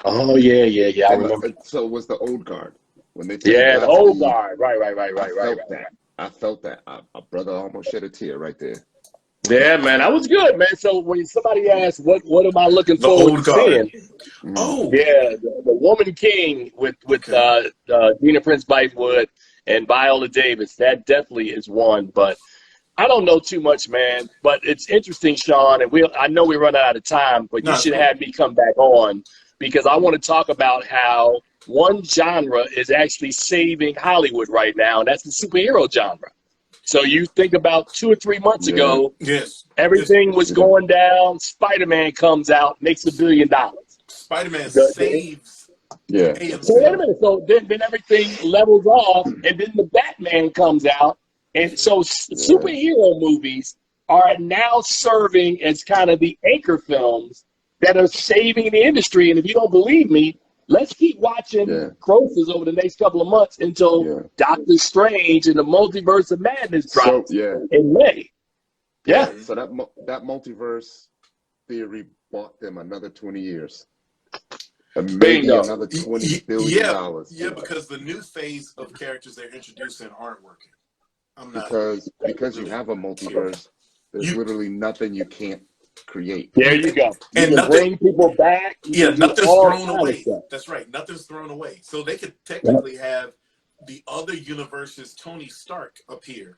Oh yeah, I remember.
So it was the old guard when they
Yeah, the old
me,
guard. Right.
I felt that. My brother almost shed a tear right there.
Yeah, man, that was good, man. So when somebody asks, what am I looking
The
forward to
old guard.
seeing?
Oh,
Yeah, the Woman King with
okay.
Gina Prince Bythewood and Viola Davis. That definitely is one, but I don't know too much, man. But it's interesting, Shawn, and I know we're running out of time, but you
No, it's
should
cool.
have me come back on because I want to talk about how one genre is actually saving Hollywood right now, and that's the superhero genre. So you think about 2 or 3 months
Yeah.
ago,
Yes.
everything was going down. Spider-Man comes out, makes $1 billion.
Spider-Man saves
Yeah.
So wait a
AMC.
minute. So then everything levels off, and then the Batman comes out, and so superhero movies are now serving as kind of the anchor films that are saving the industry. And if you don't believe me, let's keep watching grosses over the next couple of months until Doctor Strange and the Multiverse of Madness drops in May. Yeah.
So that multiverse theory bought them another 20 years. And maybe another $20 billion.
Yeah, because the new phase of characters they're introducing aren't working.
Because you have a multiverse, there's literally nothing you can't create.
There you go. You
And
can bring people back.
Nothing's thrown away. That's right. Nothing's thrown away. So they could technically have the other universe's Tony Stark appear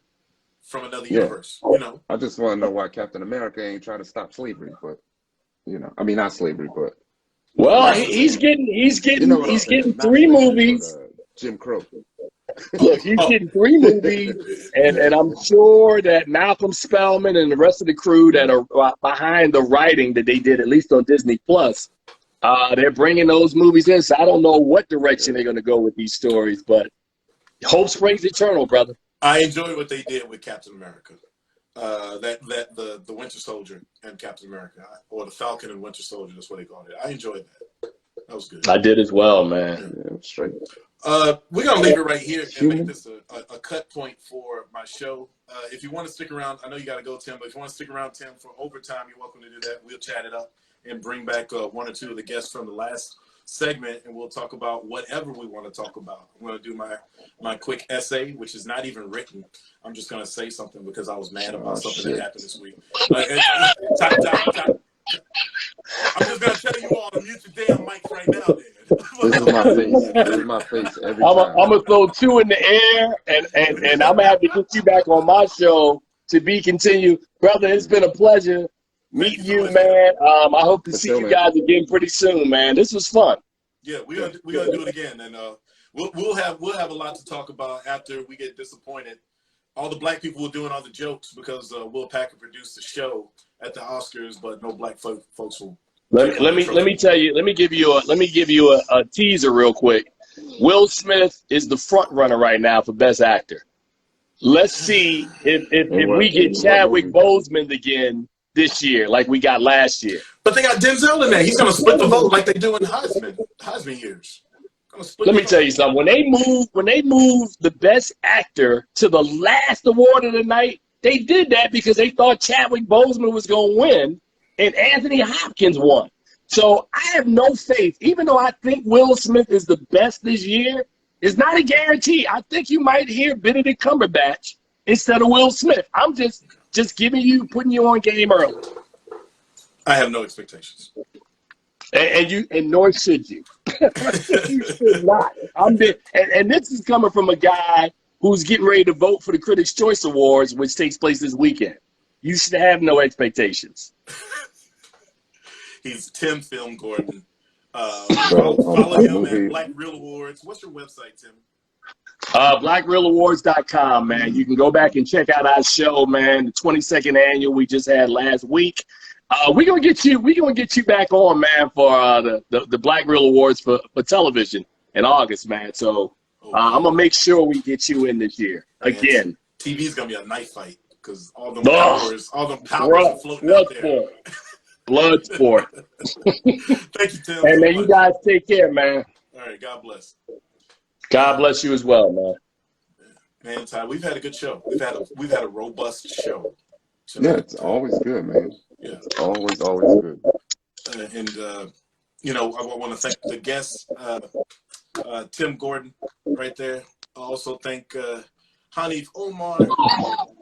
from another universe. You know,
I just want to know why Captain America ain't trying to stop slavery, but I mean not slavery, but
well, he's getting 3 movies.
Jim Crow.
Look, he's getting 3 movies, and I'm sure that Malcolm Spellman and the rest of the crew that are behind the writing that they did, at least on Disney Plus, they're bringing those movies in. So I don't know what direction they're going to go with these stories, but hope springs eternal, brother.
I enjoyed what they did with Captain America. The Winter Soldier and Captain America, or the Falcon and Winter Soldier, that's what they called it. I enjoyed that. That was good.
I did as well, man.
Yeah, straight.
We're gonna leave it right here and make this a cut point for my show. If you want to stick around, I know you got to go, Tim, but if you want to stick around, Tim, for overtime, you're welcome to do that. We'll chat it up and bring back 1 or 2 of the guests from the last segment, and we'll talk about whatever we want to talk about. I'm going to do my quick essay, which is not even written. I'm just going to say something because I was mad about something that happened this week. I'm just going to tell you all to mute your damn mics right now, then.
This is my face. This is my face every time.
I'm going to throw 2 in the air, and I'm going to have to get you back on my show to be continued. Brother, it's been a pleasure meeting you, man. I hope to see you guys again pretty soon, man. This was fun.
Yeah, we're gonna do it again, and we'll have a lot to talk about after we get disappointed. All the black people were doing all the jokes because Will Packer produced the show at the Oscars, but no black folks will. Let
me tell you. Let me give you a teaser real quick. Will Smith is the front runner right now for Best Actor. Let's see if we get Chadwick Boseman again this year, like we got last year.
But they got Denzel in there. He's going to split the vote like they do in Heisman years.
Let me tell you something. When they moved the Best Actor to the last award of the night, they did that because they thought Chadwick Boseman was going to win, and Anthony Hopkins won. So I have no faith, even though I think Will Smith is the best this year. It's not a guarantee. I think you might hear Benedict Cumberbatch instead of Will Smith. I'm just putting you on game early.
I have no expectations.
And nor should you. You should not. And this is coming from a guy who's getting ready to vote for the Critics' Choice Awards, which takes place this weekend. You should have no expectations.
He's Tim Film Gordon. Follow him at Black Real Awards. What's your website, Tim?
BlackRealAwards.com, man. You can go back and check out our show, man. The 22nd annual we just had last week. We're gonna get you back on, man, for the Black Real Awards for television in August, man. So I'm gonna make sure we get you in this year again.
TV's gonna be a knife fight because all them powers are floating out there.
Blood sport.
Thank you, Tim.
Hey, man, you guys take care, man.
All right, God bless.
God bless you as well, man.
Man, Ty, we've had a good show. We've had a robust show tonight.
Yeah, it's always good, man.
Yeah,
it's always good.
I want to thank the guests. Tim Gordon right there. I also thank Hanif Omar,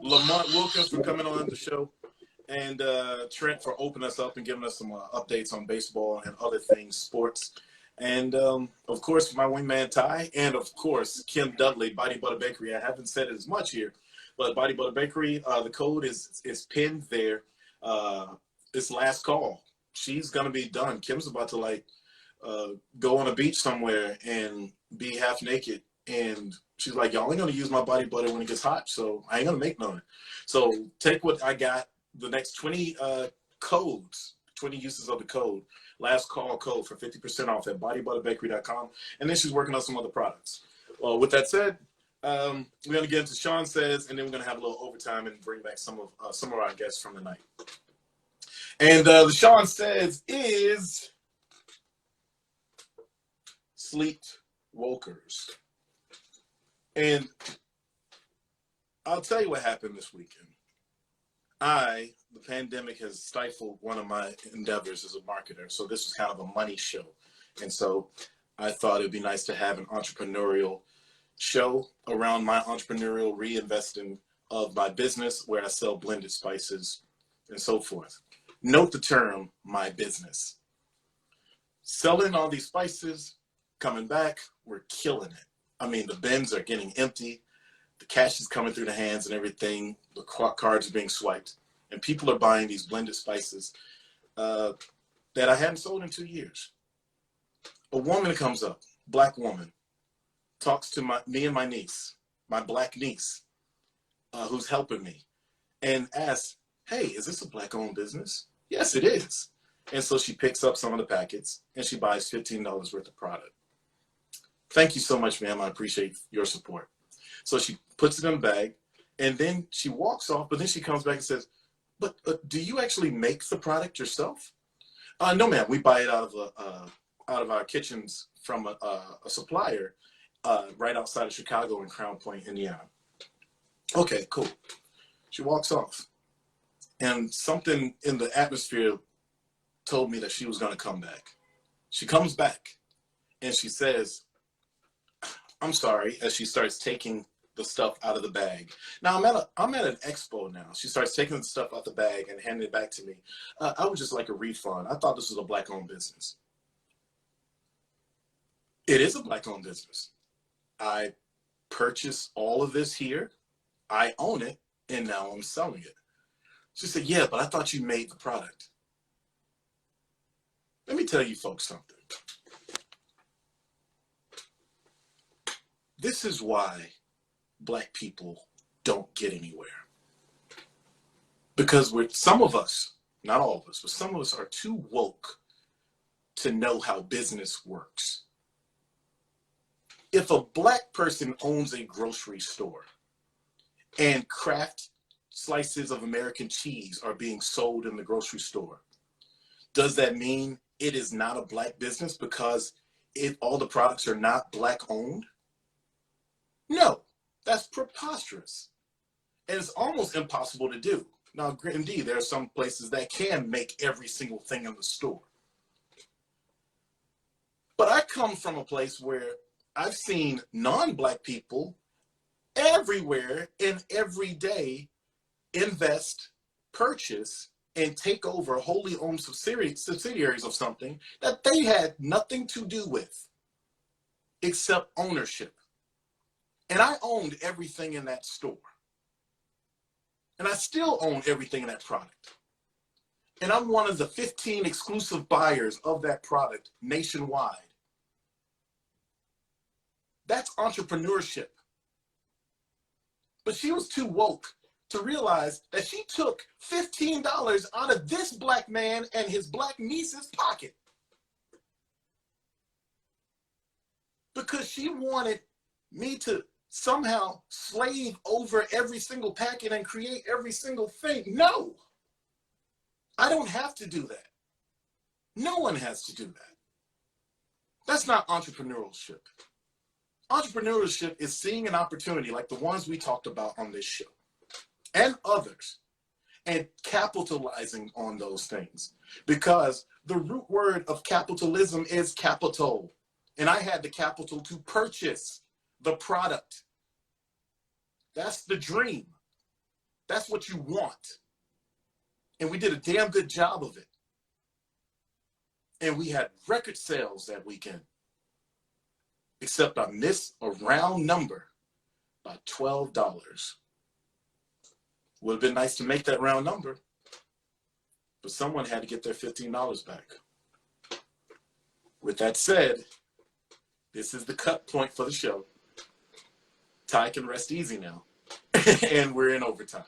Lamont Wilkins for coming on the show, and Trent for opening us up and giving us some updates on baseball and other things, sports. And, of course, my wingman, Ty, and, of course, Kim Dudley, Body Butter Bakery. I haven't said it as much here, but Body Butter Bakery, the code is pinned there. It's last call. She's going to be done. Kim's about to, go on a beach somewhere and be half naked. And she's like, y'all ain't going to use my body butter when it gets hot, so I ain't going to make none. So take what I got, the next 20 codes, 20 uses of the code, last call code for 50% off at bodybutterbakery.com. And then she's working on some other products. Well, with that said, we're going to get into Shawn Says, and then we're going to have a little overtime and bring back some of our guests from the night. And the Shawn Says is sleepwalkers. And I'll tell you what happened this weekend. The pandemic has stifled one of my endeavors as a marketer. So this was kind of a money show. And so I thought it'd be nice to have an entrepreneurial show around my entrepreneurial reinvesting of my business, where I sell blended spices and so forth. Note the term, my business. Selling all these spices, coming back, we're killing it. I mean, the bins are getting empty. The cash is coming through the hands and everything. The cards are being swiped. And people are buying these blended spices that I hadn't sold in 2 years. A woman comes up, black woman, talks to me and my niece, my black niece, who's helping me, and asks, hey, is this a black-owned business? Yes, it is. And so she picks up some of the packets, and she buys $15 worth of product. Thank you so much, ma'am. I appreciate your support. So she puts it in a bag, and then she walks off, but then she comes back and says, but do you actually make the product yourself? No, ma'am. We buy it out of our kitchens from a supplier right outside of Chicago in Crown Point, Indiana. Okay, cool. She walks off, and something in the atmosphere told me that she was going to come back. She comes back, and she says, I'm sorry, as she starts taking the stuff out of the bag. Now I'm at an expo now. She starts taking the stuff out the bag and handing it back to me. I would just like a refund. I thought this was a black-owned business. It is a black-owned business. I purchased all of this here. I own it, and now I'm selling it. She said, yeah, but I thought you made the product. Let me tell you folks something. This is why black people don't get anywhere. Because some of us, not all of us, but some of us are too woke to know how business works. If a black person owns a grocery store and Kraft slices of American cheese are being sold in the grocery store, does that mean it is not a black business because all the products are not black owned? No, that's preposterous. And it's almost impossible to do. Now, indeed, there are some places that can make every single thing in the store. But I come from a place where I've seen non-black people everywhere and every day invest, purchase, and take over wholly owned subsidiaries of something that they had nothing to do with except ownership. And I owned everything in that store. And I still own everything in that product. And I'm one of the 15 exclusive buyers of that product nationwide. That's entrepreneurship. But she was too woke to realize that she took $15 out of this black man and his black niece's pocket. Because she wanted me to somehow slave over every single packet and create every single thing. No, I don't have to do that. No one has to do that. That's not entrepreneurship. Entrepreneurship is seeing an opportunity like the ones we talked about on this show and others and capitalizing on those things, because the root word of capitalism is capital. And I had the capital to purchase the product. That's the dream. That's what you want. And we did a damn good job of it. And we had record sales that weekend. Except I missed a round number by $12. Would have been nice to make that round number, but someone had to get their $15 back. With that said, this is the cut point for the show. Ty can rest easy now. And we're in overtime.